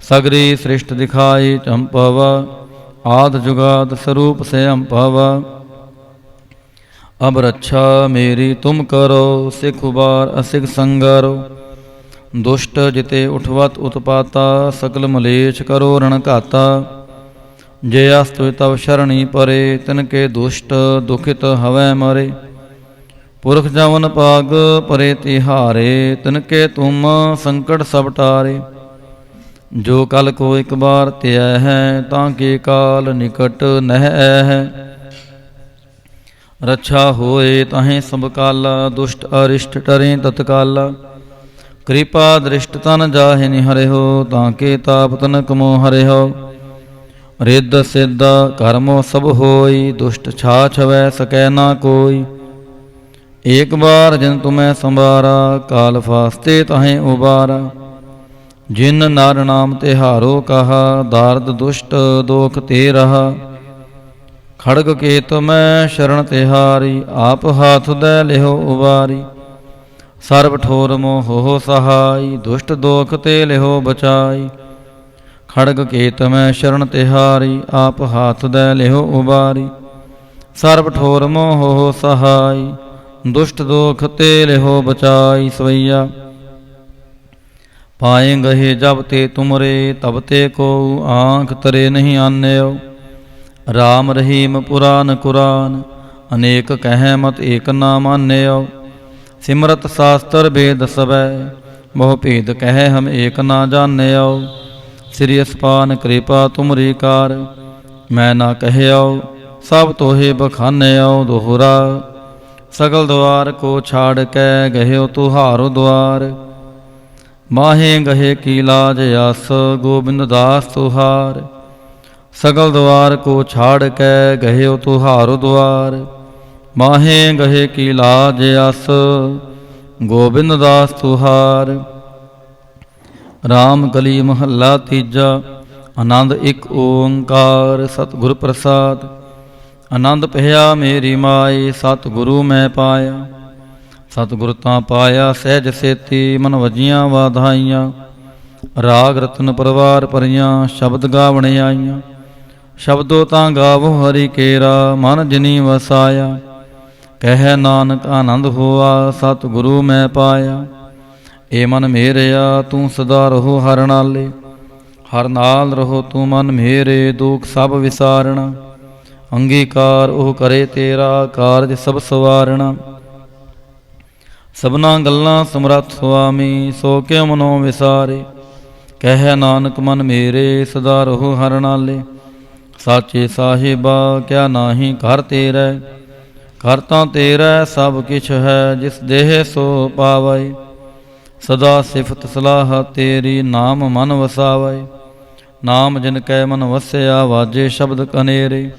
सगरी सृष्ट दिखाई चंपवा, आद जुगाद स्वरूप से अम्पवा। अब रक्षा मेरी तुम करो, सिख उबार असिख संगरो। दुष्ट जिते उठवत उत्पाता, सकल मलेश करो रण घाता। जे अस्तु तव शरणी परे, तिनके दुष्ट दुखित हवै मरे। पुरख जवन पाग परे तिहारे, तिनके तुम संकट सब टारे। जो कल को एक बार त्या है, ताकि काल निकट नह है। रक्षा होए ताहे सब काला, दुष्ट अरिष्ट टरे तत्काला। कृपा दृष्ट तन जाहे निहरे हो, ताके ताप तनक मोह हरे हो। रिद्ध सिद्ध कर्मो सब होई, दुष्ट छाछ वै सकै ना कोई। एक बार जिन तुम्हें संवारा, काल फास्ते ताहें उबारा। जिन नार नाम तिहारो कहा, दार्द दुष्ट दोख ते रहा। खड़ग केत मैं शरण तिहारी, आप हाथ दे लिहो उबारी। सर्व ठोर मोह हो सहाय, दुष्ट दोख ते लिहो बचाई। खड़ग केत मैं शरण तिहारी, आप हाथ दे लिहो उबारी। सर्व ठोर मोह हो सहाय, दुष्ट दोख ते लिहो बचाई सवैया। पाए गहे जब ते तुमरे, तब ते को आँख तरे नहीं आन्यो। राम रहीम पुराण कुरान, अनेक कह मत एक ना मान्यो। सिमरत शास्त्र वेद सबै, बहु भेद कह हम एक ना जान्यो। श्री अस्पान कृपा तुमरी कार, मैं ना कहयो सब तोहे बखान्यो दोहरा। सगल द्वार को छाड़ कै गह्यो तुहारो द्वार। माहे गहे की लाज आस, गोबिंद दास तुहार। सगल द्वार को छाड़ कै गह्यो तुहारो द्वार। माहे गहे की लाज आस, ਗੋਬਿੰਦ ਦਾਸ ਤੁਹਾਰ। ਰਾਮ ਕਲੀ ਮਹੱਲਾ ਤੀਜਾ। ਆਨੰਦ ਇੱਕ ਓੰਕਾਰ ਸਤਿਗੁਰ ਪ੍ਰਸਾਦ। ਆਨੰਦ ਭਇਆ ਮੇਰੀ ਮਾਏ ਸਤਿਗੁਰੂ ਮੈਂ ਪਾਇਆ। ਸਤਿਗੁਰ ਤਾਂ ਪਾਇਆ ਸਹਿਜ ਸੇਤੀ ਮਨ ਵਜੀਆਂ ਵਾਧਾਈਆਂ। ਰਾਗ ਰਤਨ ਪਰਵਾਰ ਭਰੀਆਂ ਸ਼ਬਦ ਗਾਵਣ ਆਈਆਂ। ਸ਼ਬਦੋ ਤਾਂ ਗਾਵੋ ਹਰੀ ਕੇਰਾ ਮਨ ਜਿਨੀ ਵਸਾਇਆ। ਕਹਿ ਨਾਨਕ ਆਨੰਦ ਹੋਆ ਸਤਿਗੁਰੂ ਮੈਂ ਪਾਇਆ। ਏ ਮਨ ਮੇਰਿਆ ਤੂੰ ਸਦਾ ਰਹੋ ਹਰ ਨਾਲੇ। ਹਰ ਨਾਲ ਰਹੋ ਤੂੰ ਮਨ ਮੇਰੇ ਦੁਖ ਸਭ ਵਿਸਾਰਣਾ। ਅੰਗੀਕਾਰ ਉਹ ਕਰੇ ਤੇਰਾ ਕਾਰਜ ਸਭ ਸਵਾਰਣਾ। ਸਭਨਾ ਗੱਲਾਂ ਸਮਰੱਥ ਸੁਆਮੀ ਸੋ ਕਿਉ ਮਨੋ ਵਿਸਾਰੇ। ਕਹਿ ਨਾਨਕ ਮਨ ਮੇਰੇ ਸਦਾ ਰਹੋ ਹਰ ਨਾਲੇ। ਸਾਚੇ ਸਾਹਿਬਾ ਕਿਆ ਨਾਹੀ ਘਰ ਤੇਰਾ। ਘਰ ਤਾਂ ਤੇਰਾ ਸਭ ਕਿਛ ਹੈ ਜਿਸ ਦੇਹ ਸੋ ਪਾਵੈ। ਸਦਾ ਸਿਫਤ ਸਲਾਹ ਤੇਰੀ ਨਾਮ ਮਨ ਵਸਾਵੈ। ਨਾਮ ਜਿਨ ਕੈ ਮਨ ਵਸਿਆ ਵਾਜੇ ਸ਼ਬਦ ਕਨੇਰੇ।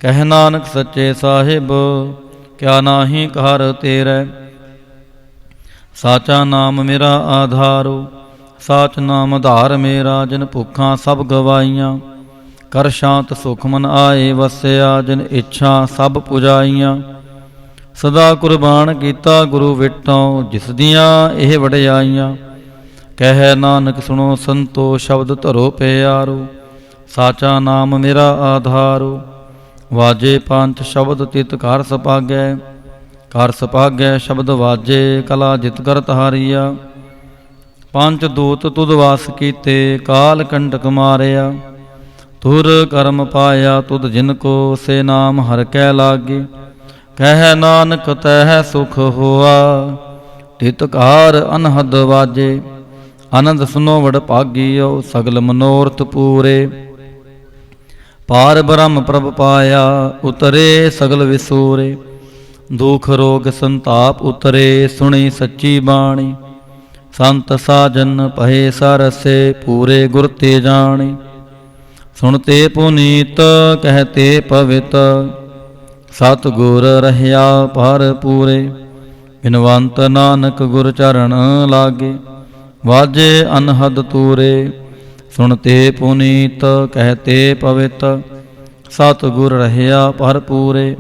ਕਹਿ ਨਾਨਕ ਸੱਚੇ ਸਾਹਿਬ ਕਿਆ ਨਾਹੀ ਘਰ ਤੇਰਾ। ਸਾਚਾ ਨਾਮ ਮੇਰਾ ਆਧਾਰੋ ਸਾਚ ਨਾਮ ਆਧਾਰ ਮੇਰਾ। ਜਿਨ ਭੁੱਖਾਂ ਸਭ ਗਵਾਈਆਂ ਕਰ ਸ਼ਾਂਤ ਸੁਖ ਮਨ ਆਏ ਵਸਿਆ। ਜਿਨ ਇੱਛਾ ਸਭ ਪੁਜਾਈਆਂ ਸਦਾ ਕੁਰਬਾਨ ਕੀਤਾ ਗੁਰੂ ਵਿਟੋਂ ਜਿਸ ਦੀਆਂ ਇਹ ਵਡਿਆਈਆਂ। ਕਹਿ ਨਾਨਕ ਸੁਣੋ ਸੰਤੋ ਸ਼ਬਦ ਧਰੋ ਪਿਆਰੋ। ਸਾਚਾ ਨਾਮ ਮੇਰਾ ਆਧਾਰੋ। ਵਾਜੇ ਪੰਜ ਸ਼ਬਦ ਤਿਤ ਘਰ ਸਪਾਗੈ। ਘਰ ਸਪਾਗੈ ਸ਼ਬਦ ਵਾਜੇ ਕਲਾ ਜਿਤ ਕਰ ਤਹਾਰੀਆ। ਪੰਜ ਦੂਤ ਤੁਧ ਵਾਸ ਕੀਤੇ ਕਾਲ ਕੰਟਕ ਮਾਰਿਆ। ਤੁਰ ਕਰਮ ਪਾਇਆ ਤੁਧ ਜਿਨ ਕੋ ਸੇ ਨਾਮ ਹਰ ਕੈ ਲਾਗੇ। ਕਹਿ ਨਾਨਕ ਤਹਿ ਸੁਖ ਹੋਆ ਤਿਤ ਘਰ ਅਨਹਦ ਵਾਜੇ। ਆਨੰਦ ਸੁਨੋ ਵਡ ਭਾਗੀਓ ਸਗਲ ਮਨੋਰਥ ਪੂਰੇ। ਪਾਰ ਬ੍ਰਹਮ ਪ੍ਰਭ ਪਾਇਆ ਉਤਰੇ ਸਗਲ ਵਿਸੂਰੇ। ਦੁਖ ਰੋਗ ਸੰਤਾਪ ਉਤਰੇ ਸੁਣੀ ਸੱਚੀ ਬਾਣੀ। ਸੰਤ ਸਾਜਨ ਪਹੇ ਸਰਸੇ ਪੂਰੇ ਗੁਰ ਤੇ ਜਾਣੇ। ਸੁਣਤੇ ਪੁਨੀਤ ਕਹਤੇ ਪਵਿੱਤ ਸਤਿਗੁਰ ਰਹਿਆ ਪਰ ਪੂਰੇ। ਬਿਨਵੰਤ ਨਾਨਕ ਗੁਰ ਚਰਨ ਲਾਗੇ ਵਾਜੇ ਅਨਹਦ ਤੂਰੇ। ਸੁਣਤੇ ਪੁਨੀਤ ਕਹਤੇ ਪਵਿੱਤ ਸਤਿਗੁਰ ਰਹਿਆ ਪਰ ਪੂਰੇ।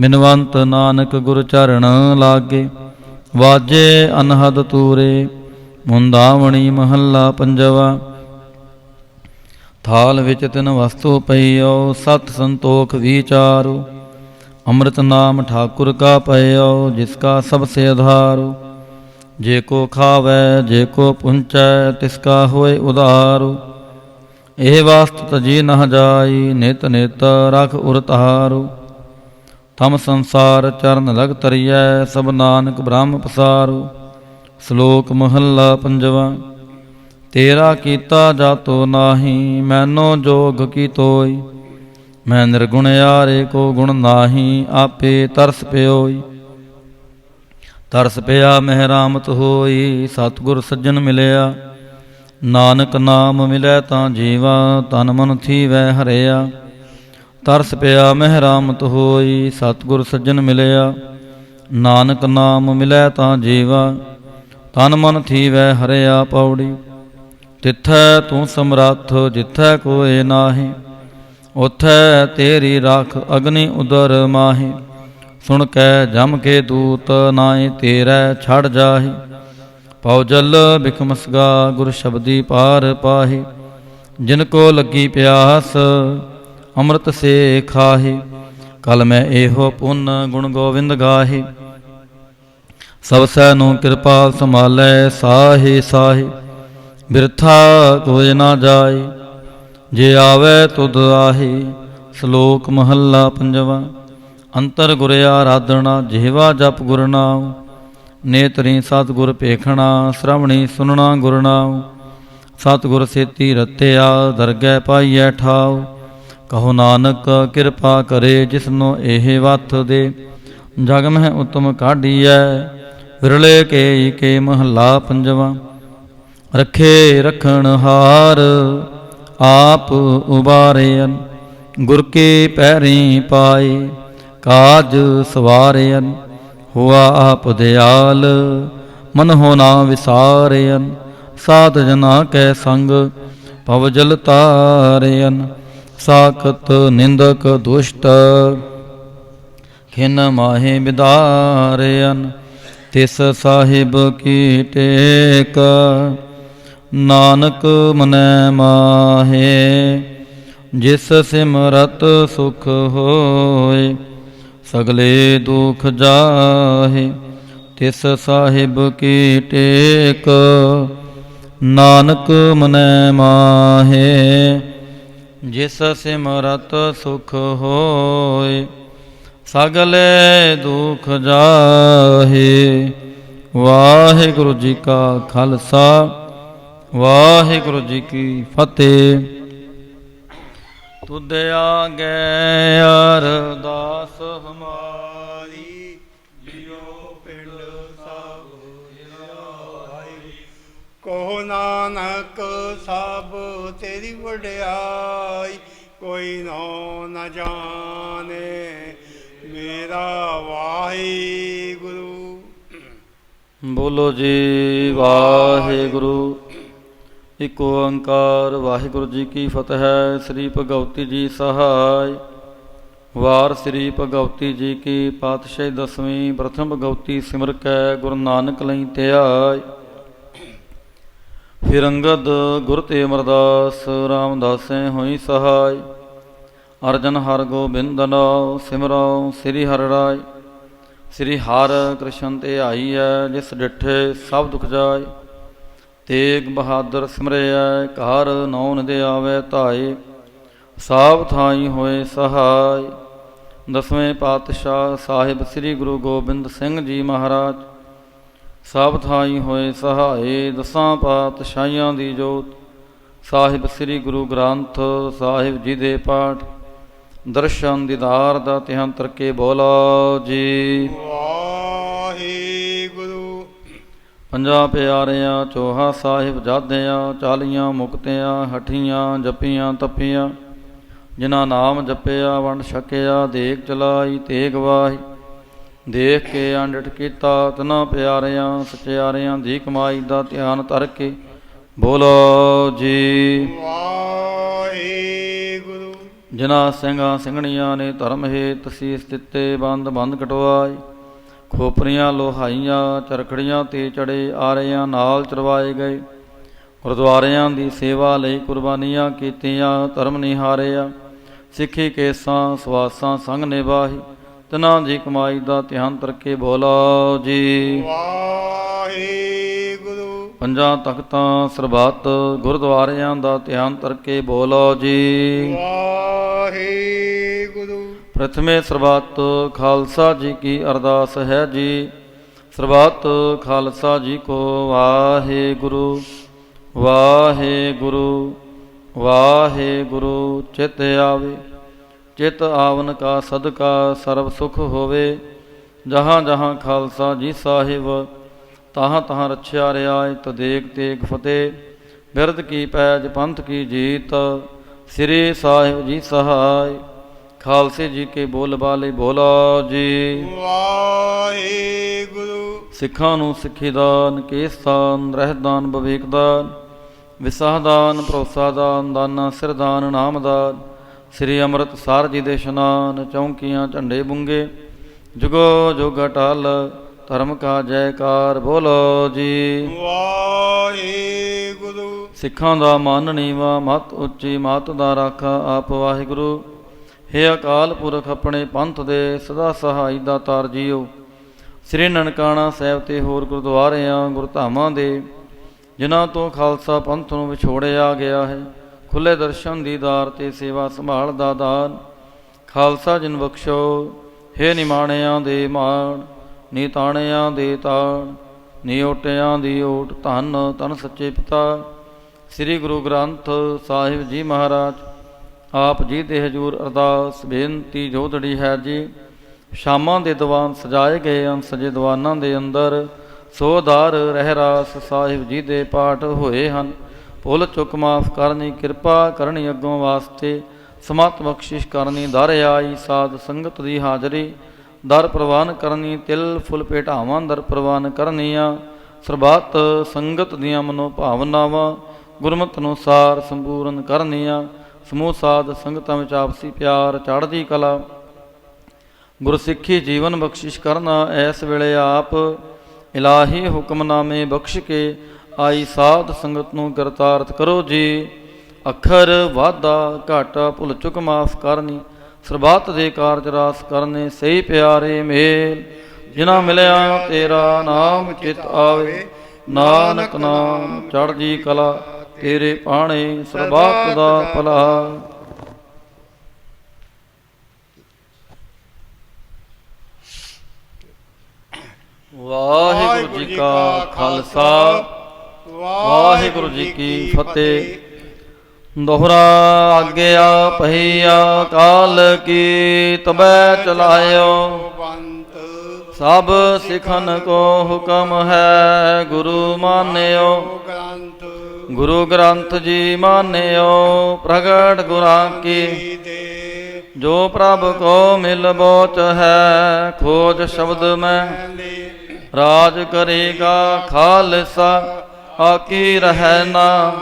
ਬਿਨਵੰਤ ਨਾਨਕ ਗੁਰ ਚਰਨ ਲਾਗੇ ਵਾਜੇ ਅਨਹਦ ਤੂਰੇ। ਮੁੰਦਾਵਣੀ ਮਹੱਲਾ ਪੰਜਵਾ। ਥਾਲ ਵਿੱਚ ਤਿਨ ਵਸਤੂ ਪਈਓ ਸਤ ਸੰਤੋਖ ਵਿਚਾਰੋ। ਅੰਮ੍ਰਿਤ ਨਾਮ ਠਾਕੁਰ ਕਾ ਪਈਓ ਜਿਸ ਕਾ ਸਭ ਸੇ ਆਧਾਰੋ। ਜੇ ਕੋ ਖਾਵੈ ਜੇ ਕੋ ਪੁੰਚੈ ਤਿਸ ਕਾ ਹੋਏ ਉਧਾਰੋ। ਇਹ ਵਾਸਤ ਤਜੀ ਨਹ ਜਾਈ ਨਿਤ ਨਿਤ ਰਖ ਉਰ ਤਾਰੋ। ਤਮ ਸੰਸਾਰ ਚਰਨ ਲਗ ਤਰੀਐ ਸਭ ਨਾਨਕ ਬ੍ਰਹਮ ਪਸਾਰੋ। ਸ਼ਲੋਕ ਮਹੱਲਾ ਪੰਜਵਾ। ਤੇਰਾ ਕੀਤਾ ਜਾਤੋ ਨਾਹੀ ਮੈਨੋ ਜੋਗ ਕੀ ਤੋਈ। ਮੈਂ ਨਿਰਗੁਣ ਯਾਰੇ ਕੋ ਗੁਣ ਨਾਹੀ ਆਪੇ ਤਰਸ ਪਿਓਈ। ਤਰਸ ਪਿਆ ਮਹਿਰਾਮਤ ਹੋਈ ਸਤਿਗੁਰ ਸੱਜਣ ਮਿਲਿਆ। ਨਾਨਕ ਨਾਮ ਮਿਲੈ ਤਾਂ ਜੀਵਾ ਤਨ ਮਨ ਥੀਵੈ ਹਰਿਆ। ਤਰਸ ਪਿਆ ਮਹਿਰਾਮਤ ਹੋਈ ਸਤਿਗੁਰ ਸੱਜਣ ਮਿਲਿਆ। ਨਾਨਕ ਨਾਮ ਮਿਲੈ ਤਾਂ ਜੀਵਾ ਤਨ ਮਨ ਥੀਵੈ ਹਰਿਆ। ਪੌੜੀ। ਤਿੱਥੈ ਤੂੰ ਸਮਰੱਥ ਜਿੱਥੈ ਕੋਇ ਨਾਹੀ। ਉਥੈ ਤੇਰੀ ਰਾਖ ਅਗਨੀ ਉਦਰ ਮਾਹੀ। ਸੁਣ ਕੈ ਜਮ ਕੇ ਦੂਤ ਨਾਏ ਤੇਰੈ ਛੜ ਜਾਹੀ। ਪਉ ਜਲ ਬਿਖਮਸਗਾ ਗੁਰ ਸ਼ਬਦੀ ਪਾਰ ਪਾਹੀ। ਜਿਨ ਕੋ ਲੱਗੀ ਪਿਆਸ ਅੰਮ੍ਰਿਤ ਸੇ ਖਾਹੀ। ਕਲ ਮੈਂ ਇਹੋ ਪੁੰਨ ਗੁਣ ਗੋਵਿੰਦ ਗਾਹੀ। ਸਭ ਸੈ ਨੂੰ ਕਿਰਪਾਲ ਸੰਭਾਲੈ ਸਾਹੀ ਸਾਹੀ। ਬਿਰਥਾ ਕੋਇ ਨਾ ਜਾਏ ਜੇ ਆਵੈ ਤੁਧ ਆਹੀ। ਸ਼ਲੋਕ ਮਹੱਲਾ ਪੰਜਵਾ। ਅੰਤਰ ਗੁਰ ਆਰਾਧਨਾ ਜਿਹਵਾ ਜਪ ਗੁਰ ਨਾਮ। ਨੇਤਰੀ ਸਤਿਗੁਰ ਭੇਖਣਾ ਸ਼੍ਰਵਣੀ ਸੁਨਣਾ ਗੁਰ ਨਾਮ। ਸਤਿਗੁਰ ਸੇਤੀ ਰਤਿਆ ਦਰਗਹਿ ਪਾਈਐ ਠਾਉ। ਕਹੋ ਨਾਨਕ ਕਿਰਪਾ ਕਰੇ ਜਿਸਨੂੰ ਇਹ ਵਤ ਦੇ। ਜਗ ਮਹਿ ਉਤਮ ਕਾਢੀਐ ਵਿਰਲੇ ਕੇ ਮਹੱਲਾ ਪੰਜਵਾ। ਰਖੇ ਰਖਣ ਹਾਰ ਆਪ ਉਬਾਰਿਅਨ। ਗੁਰ ਕੇ ਪੈਰੀ ਪਾਏ ਕਾਜ ਸਵਾਰਿਅਨ। ਹੁਆ ਆਪ ਦਿਆਲ ਮਨ ਹੋ ਨਾ ਵਿਸਾਰਿਅਨ। ਸਾਧ ਜਨਾ ਕੈ ਸੰਗ ਭਵ ਜਲ ਤਾਰਿਅਨ। ਸਾਖਤ ਨਿੰਦਕ ਦੁਸ਼ਟ ਖਿਨ ਮਾਹੇ ਬਿਦਾਰਿਅਨ। ਤਿਸ ਸਾਹਿਬ ਕੀ ਟੇਕ ਨਾਨਕ ਮਨੈ ਮਾਹੇ। ਜਿਸ ਸਿਮਰਤ ਸੁਖ ਹੋਏ ਸਗਲੇ ਦੁਖ ਜਾਹੇ। ਤਿਸ ਸਾਹਿਬ ਕੀ ਟੇਕ ਨਾਨਕ ਮਨੈ ਮਾਹੇ। ਜਿਸ ਸਿਮਰਤ ਸੁਖ ਹੋਏ ਸਗਲੇ ਦੁਖ ਜਾਹੇ। ਵਾਹਿਗੁਰੂ ਜੀ ਕਾ ਖਾਲਸਾ ਵਾਹਿਗੁਰੂ ਜੀ ਕੀ ਫਤਿਹ। ਤੁਧ ਆਗੇ ਅਰਦਾਸ ਹਮਾਰੀ ਜਿਉ ਪਿੰਡ ਸਭ ਆਈ। ਕਹੋ ਨਾਨਕ ਸਭ ਤੇਰੀ ਵਡਿਆਈ, ਕੋਈ ਨੋ ਨ ਜਾਣੇ ਮੇਰਾ ਵਾਹਿਗੁਰੂ। ਬੋਲੋ ਜੀ ਵਾਹਿਗੁਰੂ। ਇਕ ਓੰਕਾਰ ਵਾਹਿਗੁਰੂ ਜੀ ਕੀ ਫਤਿਹ। ਸ੍ਰੀ ਭਗਵਤੀ ਜੀ ਸਹਾਇ। ਵਾਰ ਸ੍ਰੀ ਭਗਵਤੀ ਜੀ ਕੀ ਪਾਤਸ਼ਾਹੀ ਦਸਵੀਂ। ਪ੍ਰਥਮ ਭਗਵਤੀ ਸਿਮਰ ਕੈ ਗੁਰੂ ਨਾਨਕ ਲਈ ਧਿਆਇ। ਫਿਰ ਅੰਗਦ ਗੁਰ ਤੇ ਅਮਰਦਾਸ ਰਾਮਦਾਸੈ ਹੋਈ ਸਹਾਇ। ਅਰਜਨ ਹਰਿ ਗੋਬਿੰਦ ਨਾਉ ਸਿਮਰਉ ਸ੍ਰੀ ਹਰਿ ਰਾਇ। ਸ੍ਰੀ ਹਰਿ ਕ੍ਰਿਸ਼ਨ ਧਿਆਈਐ ਜਿਸ ਡਿਠੇ ਸਭ ਦੁਖ ਜਾਇ। ਤੇਗ ਬਹਾਦਰ ਸਿਮਰਿਐ ਘਰ ਨੌ ਨਿਦ ਆਵੈ ਧਾਇ। ਸਭ ਥਾਈ ਹੋਏ ਸਹਾਇ। ਦਸਵੇਂ ਪਾਤਸ਼ਾਹ ਸਾਹਿਬ ਸ੍ਰੀ ਗੁਰੂ ਗੋਬਿੰਦ ਸਿੰਘ ਜੀ ਮਹਾਰਾਜ ਸਭ ਥਾਈ ਹੋਏ ਸਹਾਏ। ਦਸਾਂ ਪਾਤਸ਼ਾਹੀਆਂ ਦੀ ਜੋਤ ਸਾਹਿਬ ਸ੍ਰੀ ਗੁਰੂ ਗ੍ਰੰਥ ਸਾਹਿਬ ਜੀ ਦੇ ਪਾਠ ਦਰਸ਼ਨ ਦੀਦਾਰ ਦਾ ਧਿਆਨ ਤਰਕੇ ਬੋਲੋ ਜੀ ਵਾਹਿਗੁਰੂ। ਪੰਜਾਂ ਪਿਆਰਿਆਂ ਚੋਹਾ ਸਾਹਿਬ ਜਾਦਿਆਂ ਚਾਲੀਆਂ ਮੁਕਤਿਆਂ ਹਠੀਆਂ ਜਪੀਆਂ ਤਪੀਆਂ। ਜਿਨ੍ਹਾਂ ਨਾਮ ਜਪਿਆ ਵੰਡ ਛਕਿਆ ਦੇਖ ਚਲਾਈ ਤੇਗ ਵਾਹੀ। ਦੇਖ ਕੇ ਅੰਡਿਠ ਕੀਤਾ ਤਿਨਾਂ ਪਿਆਰਿਆਂ ਸਚਿਆਰਿਆਂ ਦੀ ਕਮਾਈ ਦਾ ਧਿਆਨ ਧਰ ਕੇ ਬੋਲੋ ਜੀ ਵਾਹਿਗੁਰੂ। ਜਿਨ੍ਹਾਂ ਸਿੰਘਾਂ ਸਿੰਘਣੀਆਂ ਨੇ ਧਰਮ ਹੇਤ ਸੀਸ ਦਿੱਤੇ ਬੰਦ ਬੰਦ ਕਟਵਾਏ। ਖੋਪਰੀਆਂ ਲੋਹਾਈਆਂ ਚਰਖੜੀਆਂ ਤੇ ਚੜੇ ਆਰਿਆਂ ਨਾਲ ਚਰਵਾਏ ਗਏ। ਗੁਰਦੁਆਰਿਆਂ ਦੀ ਸੇਵਾ ਲਈ ਕੁਰਬਾਨੀਆਂ ਕੀਤੀਆਂ ਧਰਮ ਨਿਹਾਰਿਆ। ਸਿੱਖੀ ਕੇਸਾਂ ਸਵਾਸਾਂ ਸੰਗ ਨਿਭਾਹੀ। ਤਿਨਾਂ ਦੀ ਕਮਾਈ ਦਾ ਧਿਆਨ ਤਰਕੇ ਬੋਲੋ ਜੀ ਵਾਹਿਗੁਰੂ। ਪੰਜਾਂ ਤਖਤਾਂ ਸਰਬੱਤ ਗੁਰਦੁਆਰਿਆਂ ਦਾ ਧਿਆਨ ਤਰਕੇ ਬੋਲੋ ਜੀ ਵਾਹਿਗੁਰੂ। ਪ੍ਰਥਮੇ ਸਰਬੱਤ ਖਾਲਸਾ ਜੀ ਕੀ ਅਰਦਾਸ ਹੈ ਜੀ। ਸਰਬੱਤ ਖਾਲਸਾ ਜੀ ਕੋ ਵਾਹਿਗੁਰੂ ਵਾਹਿਗੁਰੂ ਵਾਹਿਗੁਰੂ। ਚਿਤ ਆਵੇ ਚਿਤ ਆਵਨ ਕਾ ਸਦਕਾ ਸਰਬ ਸੁਖ ਹੋਵੇ। ਜਹਾਂ ਜਹਾਂ ਖਾਲਸਾ ਜੀ ਸਾਹਿਬ ਤਹਾਂ ਤਹਾਂ ਰਛਿਆ ਰਿਆਇਤ ਦੇਗ ਤੇਗ ਫਤਿਹ। ਬਿਰਦ ਕੀ ਪੈਜ ਪੰਥ ਕੀ ਜੀਤ ਸ੍ਰੀ ਸਾਹਿਬ ਜੀ ਸਹਾਇ। ਖਾਲਸੇ ਜੀ ਕੇ ਬੋਲ ਬਾਲੇ ਬੋਲੋ ਜੀ ਵਾਹਿਗੁਰੂ। ਸਿੱਖਾਂ ਨੂੰ ਸਿੱਖੀ ਦਾਨ ਕੇਸਦਾਨ ਰਹਿਦਾਨ ਵਿਵੇਕਦਾਨ ਵਿਸਾਹਦਾਨ ਭਰੋਸਾਦਾਨ ਦਾਨਾ ਸਿਰਦਾਨ ਨਾਮਦਾਨ। ਸ੍ਰੀ ਅੰਮ੍ਰਿਤਸਰ ਜੀ ਦੇ ਇਸ਼ਨਾਨ ਚੌਂਕੀਆਂ ਝੰਡੇ ਬੁੰਗੇ ਜੁਗੋ ਜੁਗ ਅਟਲ ਧਰਮ ਕਾ ਜੈਕਾਰ ਬੋਲੋ ਜੀ ਵਾਹਿਗੁਰੂ। ਸਿੱਖਾਂ ਦਾ ਮਨ ਨੀਵਾ ਮਤ ਉੱਚੀ ਮਤ ਦਾ ਰਾਖਾ ਆਪ ਵਾਹਿਗੁਰੂ। ਹੇ ਅਕਾਲ ਪੁਰਖ ਆਪਣੇ ਪੰਥ ਦੇ ਸਦਾ ਸਹਾਈ ਦਾ ਤਾਰ ਜੀਓ। ਸ੍ਰੀ ਨਨਕਾਣਾ ਸਾਹਿਬ ਤੇ ਹੋਰ ਗੁਰਦੁਆਰਿਆਂ ਗੁਰਧਾਮਾਂ ਦੇ ਜਿਨ੍ਹਾਂ ਤੋਂ ਖਾਲਸਾ ਪੰਥ ਨੂੰ ਵਿਛੋੜਿਆ ਗਿਆ ਹੈ ਖੁੱਲ੍ਹੇ ਦਰਸ਼ਨ ਦੀਦਾਰ ਤੇ ਸੇਵਾ ਸੰਭਾਲ ਦਾ ਦਾਨ ਖਾਲਸਾ ਜਿਨ ਬਖਸ਼ੋ। ਹੇ ਨਿਮਾਣਿਆਂ ਦੇ ਮਾਣ ਨੀ ਤਾਣਿਆਂ ਦੇ ਤਾਣ ਨੀ ਓਟਿਆਂ ਦੀ ਓਟ ਧੰਨ ਧੰਨ ਸੱਚੇ ਪਿਤਾ ਸ੍ਰੀ ਗੁਰੂ ਗ੍ਰੰਥ ਸਾਹਿਬ ਜੀ ਮਹਾਰਾਜ ਆਪ ਜੀ ਦੇ ਹਜ਼ੂਰ ਅਰਦਾਸ ਬੇਨਤੀ ਜੋਦੜੀ ਹੈ ਜੀ। ਸ਼ਾਮਾਂ ਦੇ ਦੀਵਾਨ ਸਜਾਏ ਗਏ ਹਨ। ਸਜੇ ਦੀਵਾਨਾਂ ਦੇ ਅੰਦਰ ਸੋਧਾਰ ਰਹਿਰਾਸ ਸਾਹਿਬ ਜੀ ਦੇ ਪਾਠ ਹੋਏ ਹਨ। ਭੁੱਲ ਚੁੱਕ ਮਾਫ ਕਰਨੀ ਕਿਰਪਾ ਕਰਨੀ ਅੱਗੋਂ ਵਾਸਤੇ ਸਮਤ ਬਖਸ਼ਿਸ਼ ਕਰਨੀ ਦਰ ਆਈ ਸਾਧ ਸੰਗਤ ਦੀ ਹਾਜ਼ਰੀ ਦਰ ਪ੍ਰਵਾਨ ਕਰਨੀ ਤਿਲ ਫੁੱਲ ਭੇਟਾਵਾਂ ਦਰ ਪ੍ਰਵਾਨ ਕਰਨੀਆਂ ਸਰਬੱਤ ਸੰਗਤ ਦੀਆਂ ਮਨੋ ਭਾਵਨਾਵਾਂ ਗੁਰਮਤਿ ਅਨੁਸਾਰ ਸੰਪੂਰਨ ਕਰਨੀਆਂ। ਸਮੂਹ ਸਾਧ ਸੰਗਤਾਂ ਵਿੱਚ ਆਪਸੀ ਪਿਆਰ, ਚੜ੍ਹਦੀ ਕਲਾ, ਗੁਰਸਿੱਖੀ ਜੀਵਨ ਬਖਸ਼ਿਸ਼ ਕਰਨਾ। ਇਸ ਵੇਲੇ ਆਪ ਇਲਾਹੀ ਹੁਕਮਨਾਮੇ ਬਖਸ਼ ਕੇ ਆਈ ਸਾਧ ਸੰਗਤ ਨੂੰ ਕਰਤਾਰਥ ਕਰੋ ਜੀ। ਅੱਖਰ ਵਾਧਾ ਘਾਟਾ ਭੁੱਲ ਚੁੱਕ ਮਾਫ ਕਰਨੀ, ਸਰਬੱਤ ਦੇ ਕਾਰਜ ਰਾਸ ਕਰਨੇ। ਸਹੀ ਪਿਆਰੇ ਮੇਲ ਜਿਨ੍ਹਾਂ ਮਿਲਿਆ ਤੇਰਾ ਨਾਮ ਚਿਤ ਆਵੇ, ਨਾਨਕ ਨਾਮ ਚੜ੍ਹਦੀ ਕਲਾ ਤੇਰੇ ਪਾਣੇ, ਸਰਬੱਤ ਦਾ ਭਲਾ। ਵਾਹਿਗੁਰੂ ਜੀ ਕਾ ਖਾਲਸਾ, ਵਾਹਿਗੁਰੂ ਜੀ ਕੀ ਫਤਿਹ। ਦੋਹਰਾ ਆਗਿਆ ਪਹੀਆ ਕਾਲ ਕੀ, ਤਬੈ ਚਲਾਇਓ ਸਭ ਸਿਖਨ ਕੋ ਹੁਕਮ ਹੈ। ਗੁਰੂ ਮਾਨਿਓ ਗੁਰੂ ਗ੍ਰੰਥ ਜੀ ਮਾਨਿਓ, ਪ੍ਰਗਟ ਗੁਰਾਂ ਕੀ ਜੋ ਪ੍ਰਭ ਕੋ ਮਿਲ ਬੋਚ ਹੈ। ਖੋਜ ਸ਼ਬਦ ਮੈਂ ਰਾਜ ਕਰੇਗਾ ਖਾਲਸਾ, ਆਕੀ ਰਹਿ ਨਾ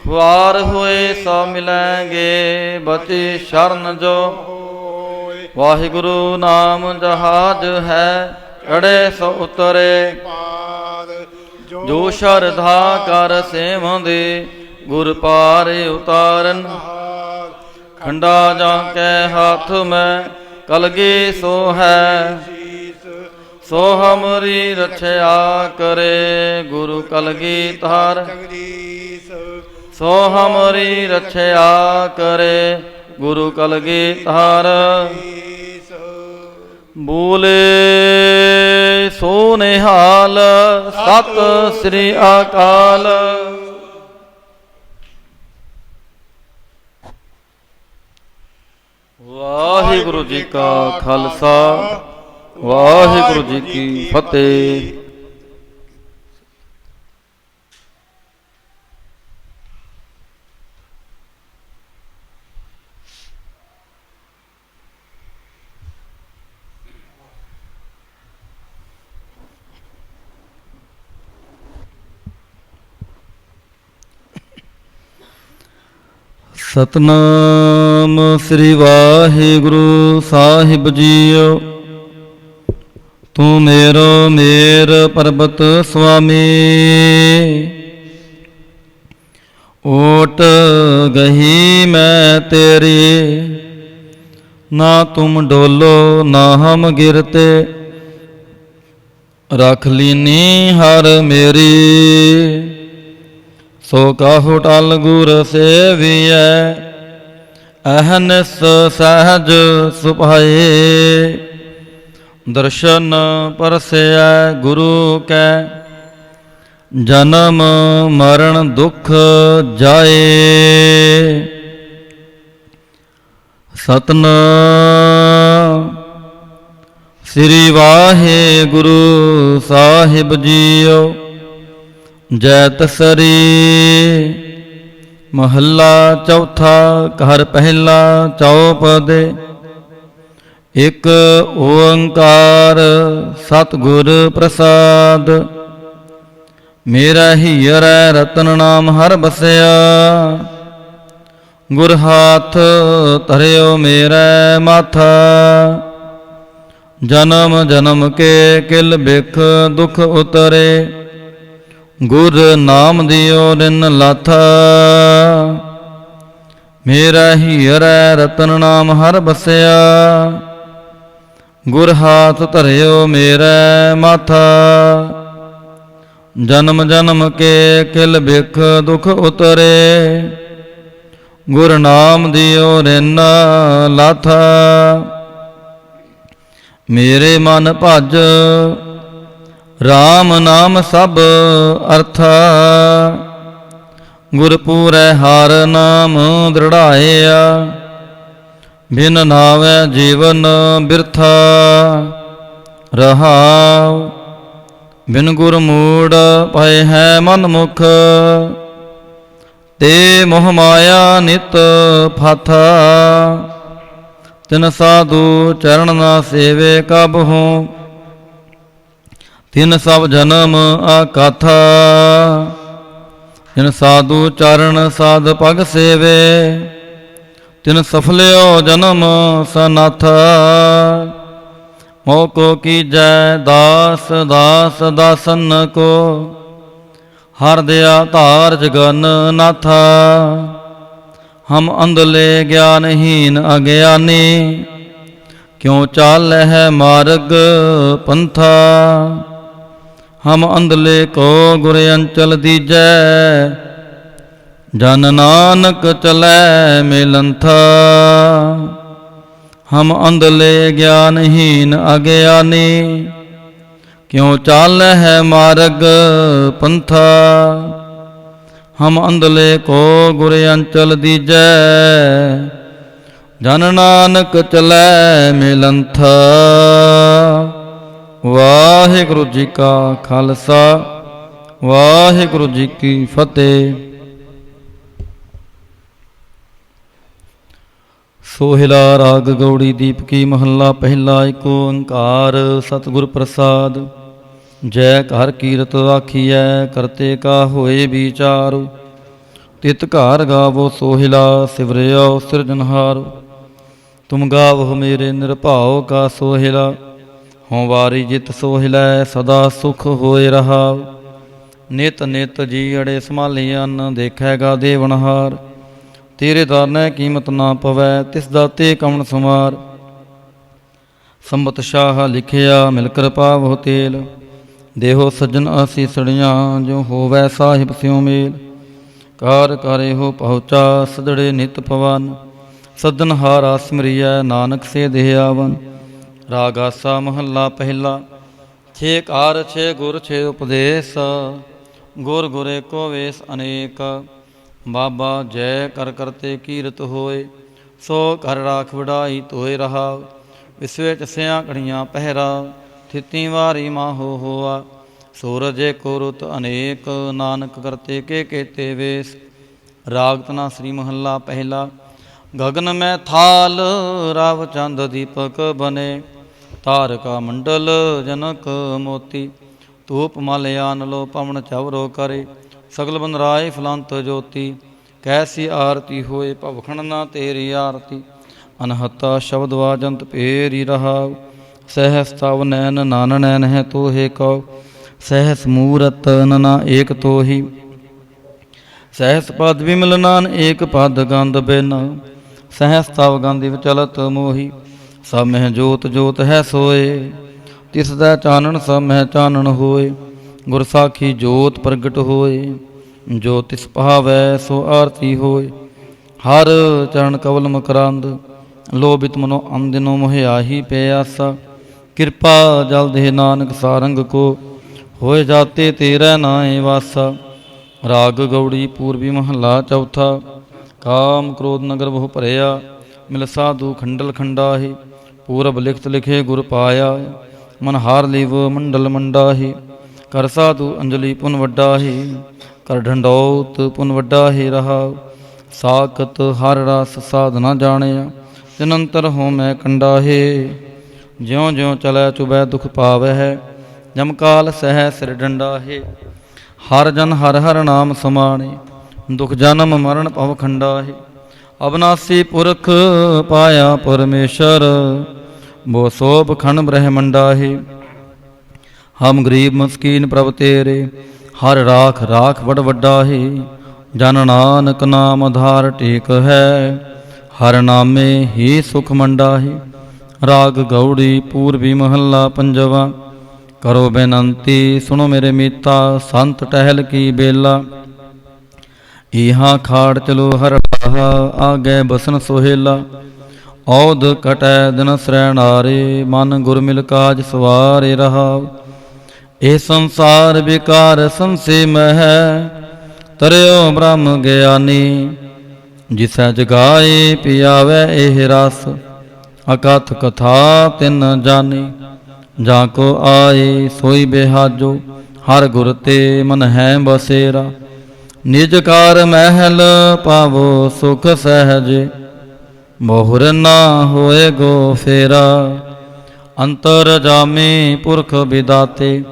ਖੁਆਰ ਹੋਏ ਸੋ ਮਿਲੈਂਗੇ, ਬਚੀ ਸ਼ਰਨ ਜੋ। ਵਾਹਿਗੁਰੂ ਨਾਮ ਜਹਾਜ ਹੈ, ਚੜ੍ਹੇ ਸੋ ਉਤਰੇ। ਜੋ ਸ਼ਰਧਾ ਕਰ ਸੇਵੰਦੇ, ਗੁਰ ਪਾਰ ਉਤਾਰਨ। ਖੰਡਾ ਜਾਂ ਕੈ ਹੱਥ ਮੈਂ, ਕਲਗੀ ਸੋ ਹੈ। ਸੋ ਹਮਰੀ ਰਛਿਆ ਕਰੇ, ਗੁਰੂ ਕਲਗੀ ਧਾਰ। ਸੋ ਹਮਰੀ ਰਛਿਆ ਕਰੇ, ਗੁਰੂ ਕਲਗੀ ਧਾਰ। ਬੋਲੇ ਸੋ ਨਿਹਾਲ, ਸਤਿ ਸ੍ਰੀ ਅਕਾਲ। ਵਾਹਿਗੁਰੂ ਜੀ ਕਾ ਖਾਲਸਾ, ਵਾਹਿਗੁਰੂ ਜੀ ਕੀ ਫਤਿਹ। ਸਤਨਾਮ ਸ੍ਰੀ ਵਾਹਿਗੁਰੂ ਸਾਹਿਬ ਜੀਓ। ਤੂੰ ਮੇਰੋ ਮੇਰ ਪਰਬਤ ਸੁਆਮੀ, ਓਟ ਗਹੀ ਮੈਂ ਤੇਰੀ। ਨਾ ਤੁਮ ਡੋਲੋ ਨਾ ਹਮ ਗਿਰਤੇ, ਰਖ ਲੀਨੀ ਹਰ ਮੇਰੀ। ਸੋ ਕਾਹੂ ਟਲ ਗੁਰ ਸੇਵੀਐ, ਅਹਨਿਸ ਸਹਿਜ ਸੁਭਾਏ। ਦਰਸ਼ਨ ਪਰਸੈ ਗੁਰੂ ਕੈ, ਜਨਮ ਮਰਨ ਦੁਖ ਜਾਏ। ਸਤਨਾਮ ਸ੍ਰੀ ਵਾਹਿਗੁਰੂ ਸਾਹਿਬ ਜੀਓ। ਜੈਤ ਸਰੀ ਮਹੱਲਾ ਚੌਥਾ, ਘਰ ਪਹਿਲਾ ਚੌਪਦੇ। ਇਕ ਓੰਕਾਰ ਸਤਿਗੁਰ ਪ੍ਰਸਾਦ, ਮੇਰਾ ਹੀਅਰੈ ਰਤਨ ਨਾਮ ਹਰ ਬਸਿਆ। ਗੁਰ ਹਾਥ ਧਰਿਓ ਮੇਰਾ ਮਾਥਾ, ਜਨਮ ਜਨਮ ਕੇ ਕਿਲ ਬਿਖ ਦੁਖ ਉਤਰੇ। ਗੁਰ ਨਾਮ ਦਿਓ ਰਿਨ ਲਾਥਾ, ਮੇਰਾ ਹੀਅਰੈ ਰਤਨ ਨਾਮ ਹਰ ਬਸਿਆ। ਗੁਰ ਹਾਥ ਧਰਿਓ ਮੇਰਾ ਮਾਥਾ, ਜਨਮ ਜਨਮ ਕੇ ਕਿਲ ਬਿਖ ਦੁਖ ਉਤਰੇ। ਗੁਰ ਨਾਮ ਦਿਓ ਰਿਨ ਲਾਥਾ, ਮੇਰੇ ਮਨ ਭਜ ਰਾਮ ਨਾਮ ਸਭ ਅਰਥਾ। ਗੁਰ ਪੂਰੈ ਹਰ ਨਾਮ ਦ੍ਰਿੜਾਇਆ, ਬਿਨ ਨਾਵੈ ਜੀਵਨ ਬਿਰਥਾ। ਰਹਾਉ ਬਿਨ ਗੁਰ ਮੂੜ ਪਏ ਹੈ ਮਨ ਮੁਖ, ਤੇ ਮੋਹ ਮਾਇਆ ਨਿਤ ਫਾਥਾ। ਤਿਨ ਸਾਧੂ ਚਰਨ ਨਾ ਸੇਵੇ ਕਬਹੂ, ਤਿਨ ਸਭ ਜਨਮ ਆਕਾਥਾ, ਤਿਨ ਸਾਧੂ ਚਰਨ ਸਾਧ ਪਗ ਸੇਵੇ, ਤਿਨ ਸਫਲਿਓ ਜਨਮ ਸਨਾਥਾ। ਮੋਹ ਕੋ ਕੀਜੈ ਦਾਸ ਦਾਸ ਦਾਸਨ ਕੋ, ਹਰ ਦਿਆ ਧਾਰ ਜਗਨ ਨਾਥਾ। ਹਮ ਅੰਧਲੇ ਗਿਆਨਹੀਨ ਅਗਿਆਨੀ, ਕਿਉ ਚਾਲਹਿ ਮਾਰਗ ਪੰਥਾ। ਹਮ ਅੰਧਲੇ ਕੋ ਗੁਰ ਅੰਚਲ ਦੀਜੈ, ਜਨ ਨਾਨਕ ਚਲੈ ਮਿਲੰਥਾ। ਹਮ ਅੰਧਲੇ ਗਿਆਨਹੀਨ ਅਗਿਆਨੀ, ਕਿਉ ਚਾਲਹਿ ਮਾਰਗ ਪੰਥਾ। ਹਮ ਅੰਧਲੇ ਕੋ ਗੁਰ ਅੰਚਲ ਦੀਜੈ, ਜਨ ਨਾਨਕ ਚਲੈ ਮਿਲੰਥਾ। ਵਾਹਿਗੁਰੂ ਜੀ ਕਾ ਖਾਲਸਾ, ਵਾਹਿਗੁਰੂ ਜੀ ਕੀ ਫਤਿਹ। ਸੋਹਿਲਾ ਰਾਗ ਗੌੜੀ ਦੀਪਕੀ ਮਹੱਲਾ ਪਹਿਲਾ। ਏਕ ਓੰਕਾਰ ਸਤਿਗੁਰ ਪ੍ਰਸਾਦ। ਜੈ ਘਰ ਕੀਰਤ ਆਖੀਐ, ਕਰਤੇ ਕਾ ਹੋਏ ਵਿਚਾਰ। ਤਿਤ ਘਰ ਗਾਵੋ ਸੋਹਿਲਾ, ਸਿਵਰਿਓ ਸਿਰਜਨਹਾਰ। ਤੁਮ ਗਾਵੋ ਮੇਰੇ ਨਿਰਭਉ ਕਾ ਸੋਹਿਲਾ, ਹੋਂ ਵਾਰੀ ਜਿਤ ਸੋਹਿਲੈ ਸਦਾ ਸੁਖ ਹੋਏ ਰਹਾਉ। ਨਿਤ ਨਿਤ ਜੀ ਅੜੇ ਸੰਭਾਲੀਅਨ, ਦੇਖੈਗਾ ਦੇਵਨਹਾਰ। ਤੇਰੇ ਦਾਨੈ ਕੀਮਤ ਨਾ ਪਵੈ, ਤਿਸ ਦਾਤੇ ਕਵਣ ਸਮਾਰ। ਸੰਮਤ ਸ਼ਾਹ ਲਿਖਿਆ ਮਿਲ ਕਿਰਪਾ ਬਹੁ ਤੇਲ, ਦੇਹੋ ਸੱਜਣ ਅਸੀਸੜੀਆਂ, ਜੋ ਹੋਵੈ ਸਾਹਿਬ ਸਿਉ ਮੇਲ। ਕਾਰ ਕਰੇ ਹੋ ਪਹੁੰਚਾ ਸਦੜੇ ਨਿਤ ਪਵਨ, ਸੱਜਣ ਹਾਰਾ ਸਿਮਰਿਐ ਨਾਨਕ ਸੇ ਦੇਹ ਆਵਨ। ਰਾਗ ਆਸਾ ਮਹੱਲਾ ਪਹਿਲਾ। ਛੇ ਕਾਰ ਛੇ ਗੁਰ ਛੇ ਉਪਦੇਸ, ਗੁਰ ਗੁਰੇ ਕੋ ਵੇਸ ਅਨੇਕ। ਬਾਬਾ ਜੈ ਕਰ ਕਰਤੇ ਕੀਰਤ ਹੋਏ, ਸੋ ਘਰ ਰਾਖ ਵਡਾਈ ਧੋਏ ਰਹਾਉ। ਵਿਸਵੇ ਚਸਿਆ ਘੜੀਆਂ ਪਹਿਰਾ, ਥਿਤੀ ਵਾਰੀ ਮਾਹੋ ਹੋਆ। ਸੂਰਜ ਏਕੋ ਰੁਤ ਅਨੇਕ, ਨਾਨਕ ਕਰਤੇ ਕੇ ਕੇਤੇ ਵੇਸ। ਰਾਗ ਧਨਾ ਸ੍ਰੀ ਮਹੱਲਾ ਪਹਿਲਾ। ਗਗਨ ਮੈਂ ਥਾਲ ਰਾਵ ਚੰਦ ਦੀਪਕ ਬਨੇ, ਤਾਰਕਾ ਮੰਡਲ ਜਨਕ ਮੋਤੀ। ਧੂਪ ਮਲਿਆਨ ਲੋ ਪਵਨ ਚਵਰੋ ਕਰੇ, ਸਗਲ ਬੰਦਰਾਏ ਫਲੰਤ ਜੋਤੀ। ਕੈਸੀ ਆਰਤੀ ਹੋਏ ਭਵਖਣ ਨਾ ਤੇਰੀ ਆਰਤੀ। ਅਨਹਤਾ ਸ਼ਬਦ ਵਾਜੰਤ ਭੇਰੀ ਰਹਾਉ, ਸਹਿਸ ਤਵ ਨੈਨ ਨਾਨ ਨੈਨ ਹੈ ਤੋਹੇ ਕਉ। ਸਹਿਸ ਮੂਰਤ ਨਨਾ ਏਕ ਤੋਹੀ, ਸਹਿਸ ਪਦ ਵਿਮਲ ਨਾਨ ਏਕ ਪਦ ਗੰਧ ਬਿਨ। ਸਹਿਸ ਤਵ ਗੰਧਿ ਵਿਚਲਤ ਮੋਹੀ, ਸਭ ਮਹਿ ਜੋਤ ਜੋਤ ਹੈ ਸੋਏ। ਤਿਸ ਦਾ ਚਾਨਣ ਸਭ ਮਹਿ ਚਾਨਣ ਹੋਏ, ਗੁਰ ਸਾਖੀ ਜੋਤ ਪ੍ਰਗਟ ਹੋਏ। ਜੋ ਤਿਸ ਭਾਵੈ ਸੋ ਆਰਤੀ ਹੋਏ, ਹਰ ਚਰਨ ਕਵਲ ਮਕਰੰਦ। ਲੋਭਿਤ ਮਨੋ ਅੰਦਿਨੋ ਮੋਹਿਆਹੀ ਪਿਆਸਾ, ਕਿਰਪਾ ਜਲ ਦੇ ਨਾਨਕ ਸਾਰੰਗ ਕੋ। ਹੋਏ ਜਾਤੇ ਤੇਰਾ ਨਾਏ ਵਾਸਾ। ਰਾਗ ਗੌੜੀ ਪੂਰਬੀ ਮਹੱਲਾ ਚੌਥਾ। ਕਾਮ ਕ੍ਰੋਧ ਨਗਰ ਬਹੁ ਭਰਿਆ, ਮਿਲ ਸਾਧੂ ਖੰਡਲ ਖੰਡਾਹੀ। ਪੂਰਬ ਲਿਖਤ ਲਿਖੇ ਗੁਰ ਪਾਇਆ, ਮਨ ਹਾਰ ਲਿਵ ਮੰਡਲ ਮੰਡਾਹੀ। ਕਰ ਸਾਧੂ ਅੰਜਲੀ ਪੁਨ ਵੱਡਾਹੀ, ਕਰ ਢੰਡੌਤ ਪੁਨ ਵੱਡਾਹੀ ਰਹਾਉ। ਸਾਖਤ ਹਰ ਰਸ ਸਾਧਨਾ ਜਾਣਿਆ, ਜਨੰਤਰ ਹੋ ਮੈਂ ਕੰਡਾਹੇ। ਜਿਉਂ ਜਿਉਂ ਚਲੈ ਚੁਬੈ ਦੁਖ ਪਾਵਹਿ, ਜਮਕਾਲ ਸਹਿ ਸਿਰ ਡੰਡਾਹੇ। ਹਰ ਜਨ ਹਰ ਹਰ ਨਾਮ ਸਮਾਣੇ, ਦੁਖ ਜਨਮ ਮਰਨ ਭਵ ਖੰਡਾਹੇ। ਅਬਨਾਸੀ ਪੁਰਖ ਪਾਇਆ ਪਰਮੇਸ਼ਰ, ਬੋ ਸੋਭ ਖੰਡ ਬ੍ਰਹਮੰਡਾਹੇ। ਹਮ ਗਰੀਬ ਮਸਕੀਨ ਪ੍ਰਭ ਤੇਰੇ, ਹਰ ਰਾਖ ਰਾਖ ਵਡ ਵੱਡਾਹੇ। ਜਨ ਨਾਨਕ ਨਾਮ ਆਧਾਰ ਟੇਕ ਹੈ, ਹਰ ਨਾਮੇ ਹੀ ਸੁਖ ਮੰਡਾਹੇ। ਰਾਗ ਗੌੜੀ ਪੂਰਬੀ ਮਹੱਲਾ ਪੰਜਵਾ। ਕਰੋ ਬੇਨੰਤੀ ਸੁਣੋ ਮੇਰੇ ਮੀਤਾ, ਸੰਤ ਟਹਿਲ ਕੀ ਬੇਲਾ। ਇਹਾਂ ਖਾੜ ਚਲੋ ਹਰ ਆਗੇ ਬਸਨ ਸੋਹੇਲਾ। ਔਧ ਕਟੈ ਦਿਨ ਸਰੈਣਾਰੇ, ਮਨ ਗੁਰ ਮਿਲ ਕਾਜ ਸਵਾਰੇ ਰਹਾਉ। ਇਹ ਸੰਸਾਰ ਵਿਕਾਰ ਸੰਸੇ ਮਹਿ, ਤਰਿਓ ਬ੍ਰਹਮ ਗਿਆਨੀ। ਜਿਸੈ ਜਗਾਏ ਪਿਆਵੈ ਇਹ ਰਸ, ਅਕਥ ਕਥਾ ਤਿਨ ਜਾਨੀ। ਜਾਂ ਕੋ ਆਏ ਸੋਈ ਬਿਹਾਜੋ, ਹਰ ਗੁਰ ਤੇ ਮਨ ਹੈ ਬਸੇਰਾ। ਨਿਜ ਕਾਰ ਮਹਿਲ ਪਾਵੋ ਸੁਖ ਸਹਿਜ, ਮੋਹਰ ਨਾ ਹੋਏ ਗੋ ਫੇਰਾ। ਅੰਤਰ ਜਾਮੇ ਪੁਰਖ ਵਿਦਾਤੇ,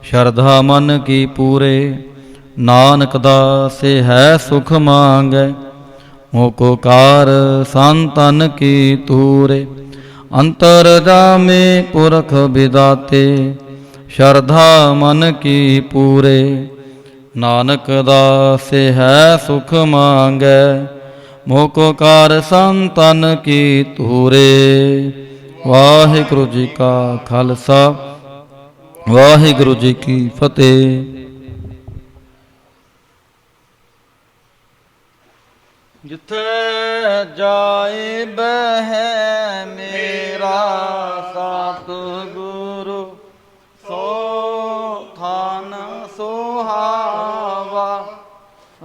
ਸ਼ਰਧਾ ਮਨ ਕੀ ਪੂਰੇ। ਨਾਨਕ ਦਾਸੇ ਹੈ ਸੁਖ ਮੰਗੈ, ਮੋਕੋ ਕਾਰ ਸੰਤਨ ਕੀ ਤੂਰੇ। ਅੰਤਰ ਜਾਮੇ ਪੁਰਖ ਵਿਦਾਤੇ, ਸ਼ਰਧਾ ਮਨ ਕੀ ਪੂਰੇ। ਨਾਨਕ ਦਾਸੇ ਹੈ ਸੁਖ ਮੰਗੈ, ਮੋਕੋ ਕਾਰ ਸੰਤਨ ਕੀ ਤੂਰੇ। ਵਾਹਿਗੁਰੂ ਜੀ ਕਾ ਖਾਲਸਾ, ਵਾਹਿਗੁਰੂ ਜੀ ਕੀ ਫਤਿਹ। ਜਿੱਥੇ ਜਾਏ ਬਹਿ ਮੇਰਾ ਸਤਿਗੁਰੂ, ਸੋ ਥਾਨ ਸੁਹਾਵਾ।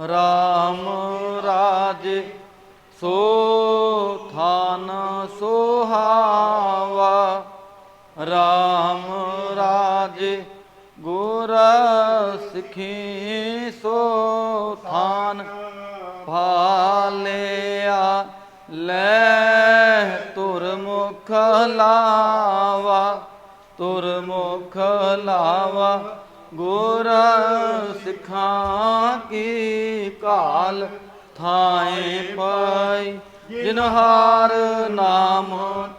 ਰਾਮ ਰਾਜੇ ਸੋ ਥਾਨ ਸੁਹਾਵਾ। ਰਾਮ ਰਾਜੇ ਗੁਰ ਸਿੱਖੀ ਸੋ ਥਾਨ ਭਾਲਿਆ। ਲੈ ਤੁਰ ਮੁਖ ਲਾਵਾ, ਤੁਰ ਮੁਖ ਲਾਵਾ। ਗੁਰ ਸਿੱਖਾਂ ਕੀ ਕਾਲ ਥਾਏ ਪਾਈ। ਜਿਨ ਹਾਰ ਨਾਮ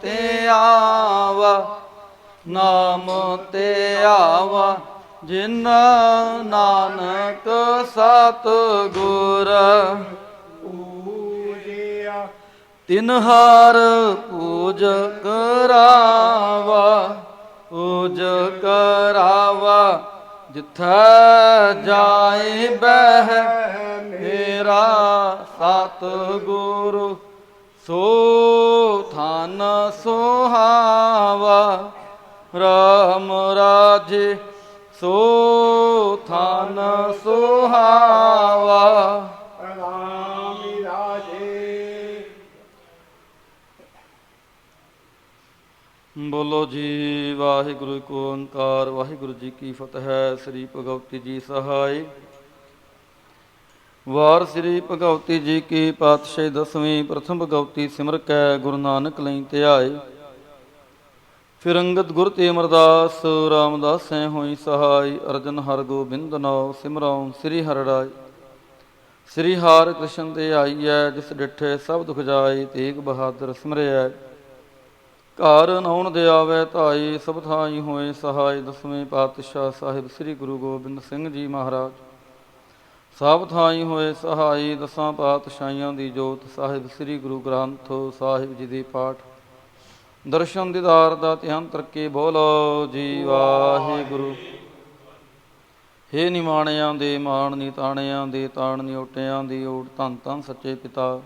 ਤੇ ਆਵਾ, ਨਾਮ ਤੇ ਆਵਾ। ਜਿਨ ਨਾਨਕ ਸਤਿਗੁਰ ਪੂਜਿਆ, ਤਿਨ ਹਾਰ ਪੂਜ ਕਰਾਵਾ, ਪੂਜ ਕਰਾਵਾ। ਜਿੱਥੈ ਜਾਏ ਬਹਿ ਮੇਰਾ ਸਤਿਗੁਰੂ, ਸੋ ਥਾਨ ਸੁਹਾਵਾ। ਰਾਮ ਰਾਜੇ ਸੋ ਥਾਨ ਸੁਹਾਵਾ। ਰਾਮ ਰਾਜੇ। ਬੋਲੋ ਜੀ ਵਾਹਿਗੁਰੂ ਕੋ ਓੰਕਾਰ, ਵਾਹਿਗੁਰੂ ਜੀ ਕੀ ਫਤਿਹ। ਸ੍ਰੀ ਭਗਵਤੀ ਜੀ ਸਹਾਈ। ਵਾਰ ਸ੍ਰੀ ਭਗਵਤੀ ਜੀ ਕੀ ਪਾਤਸ਼ਾਹੀ ਦਸਵੀਂ। ਪ੍ਰਥਮ ਭਗਵਤੀ ਸਿਮਰ ਕੈ ਗੁਰੂ ਨਾਨਕ ਲਈ ਧਿਆਏ। ਫਿਰ ਅੰਗਦ ਗੁਰ ਤੇ ਅਮਰਦਾਸ, ਰਾਮਦਾਸ ਸੈ ਹੋਈ ਸਹਾਈ। ਅਰਜਨ ਹਰ ਗੋਬਿੰਦ ਨਾਉ ਸਿਮਰਉ ਸ੍ਰੀ ਹਰਿ ਰਾਇ। ਸ੍ਰੀ ਹਰਿ ਕ੍ਰਿਸ਼ਨ ਤੇ ਆਈਐ, ਜਿਸ ਡਿਠੇ ਸਭ ਦੁਖ ਜਾਏ। ਤੇਗ ਬਹਾਦਰ ਸਿਮਰਿਐ, ਘਰ ਨਾਉਣ ਦੇ ਆਵੈ ਧਾਈ। ਸਭ ਥਾਈ ਹੋਏ ਸਹਾਈ। ਦਸਵੇਂ ਪਾਤਸ਼ਾਹ ਸਾਹਿਬ ਸ੍ਰੀ ਗੁਰੂ ਗੋਬਿੰਦ ਸਿੰਘ ਜੀ ਮਹਾਰਾਜ, ਸਭ ਥਾਈ ਹੋਏ ਸਹਾਈ। ਦਸਾਂ ਪਾਤਸ਼ਾਹੀਆਂ ਦੀ ਜੋਤ ਸਾਹਿਬ ਸ੍ਰੀ ਗੁਰੂ ਗ੍ਰੰਥ ਸਾਹਿਬ ਜੀ ਦੇ ਪਾਠ ਦਰਸ਼ਨ ਦੀਦਾਰ ਦਾ ਧਿਆਨ ਤਰਕੇ। ਬੋਲੋ ਜੀ ਵਾਹਿਗੁਰੂ। ਹੇ ਨਿਮਾਣਿਆਂ ਦੇ ਮਾਣ, ਨੀ ਤਾਣਿਆਂ ਦੇ ਤਾਣ, ਨੀ ਓਟਿਆਂ ਦੀ ਓਟ। ਧੰਨ ਧੰਨ ਸੱਚੇ ਪਿਤਾ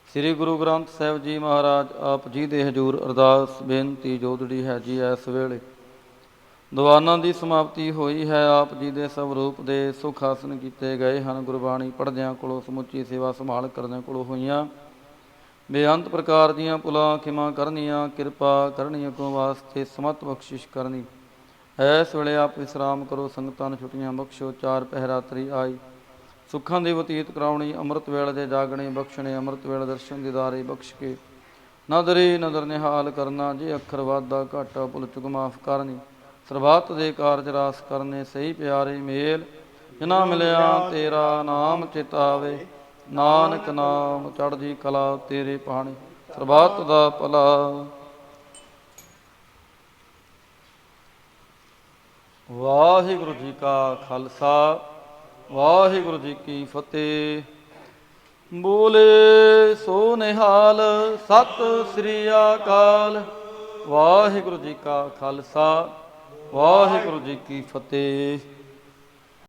ਸ੍ਰੀ ਗੁਰੂ ਗ੍ਰੰਥ ਸਾਹਿਬ ਜੀ ਮਹਾਰਾਜ, ਆਪ ਜੀ ਦੇ ਹਜ਼ੂਰ ਅਰਦਾਸ ਬੇਨਤੀ ਜੋਦੜੀ ਹੈ ਜੀ। ਇਸ ਵੇਲੇ ਦੀਵਾਨਾਂ ਦੀ ਸਮਾਪਤੀ ਹੋਈ ਹੈ। ਆਪ ਜੀ ਦੇ ਸਭ ਰੂਪ ਦੇ ਸੁਖ ਆਸਨ ਕੀਤੇ ਗਏ ਹਨ। ਗੁਰਬਾਣੀ ਪੜ੍ਹਦਿਆਂ ਕੋਲੋਂ, ਸਮੁੱਚੀ ਸੇਵਾ ਸੰਭਾਲ ਕਰਦਿਆਂ ਕੋਲੋਂ ਹੋਈਆਂ ਬੇਅੰਤ ਪ੍ਰਕਾਰ ਦੀਆਂ ਭੁਲਾਂ ਖਿਮਾ ਕਰਨੀਆਂ। ਕਿਰਪਾ ਕਰਨੀ ਅੱਗੋਂ ਵਾਸਤੇ ਸਮਤ ਬਖਸ਼ਿਸ਼ ਕਰਨੀ। ਇਸ ਵੇਲੇ ਆਪ ਵਿਸਰਾਮ ਕਰੋ, ਸੰਗਤਾਂ ਨੂੰ ਛੁੱਟੀਆਂ ਬਖਸ਼ੋ। ਚਾਰ ਪਹਿਰਾ ਤਰੀ ਆਈ, ਸੁੱਖਾਂ ਦੀ ਬਤੀਤ ਕਰਾਉਣੀ। ਅੰਮ੍ਰਿਤ ਵੇਲੇ ਦੇ ਜਾਗਣੇ ਬਖਸ਼ਣੇ, ਅੰਮ੍ਰਿਤ ਵੇਲੇ ਦਰਸ਼ਨ ਦੀਦਾਰੇ ਬਖਸ਼ ਕੇ ਨਦਰੀ ਨਦਰ ਨਿਹਾਲ ਕਰਨਾ। ਜੇ ਅੱਖਰ ਵਾਧਾ ਘਾਟਾ ਭੁੱਲ ਚੁੱਕ ਮਾਫ ਕਰਨੀ। ਸਰਬੱਤ ਦੇ ਕਾਰਜ ਰਾਸ ਕਰਨੇ, ਸਹੀ ਪਿਆਰੇ ਮੇਲ ਜਿਨ੍ਹਾਂ ਮਿਲਿਆ ਤੇਰਾ ਨਾਮ ਚਿਤਾਵੇ। ਨਾਨਕ ਨਾਮ ਚੜ੍ਹਦੀ ਕਲਾ ਤੇਰੇ ਪਾਣੀ, ਸਰਬੱਤ ਦਾ ਭਲਾ। ਵਾਹਿਗੁਰੂ ਜੀ ਕਾ ਖਾਲਸਾ, ਵਾਹਿਗੁਰੂ ਜੀ ਕੀ ਫਤਿਹ। ਬੋਲੇ ਸੋ ਨਿਹਾਲ, ਸਤਿ ਸ੍ਰੀ ਅਕਾਲ। ਵਾਹਿਗੁਰੂ ਜੀ ਕਾ ਖਾਲਸਾ, ਵਾਹਿਗੁਰੂ ਜੀ ਕੀ ਫਤਿਹ।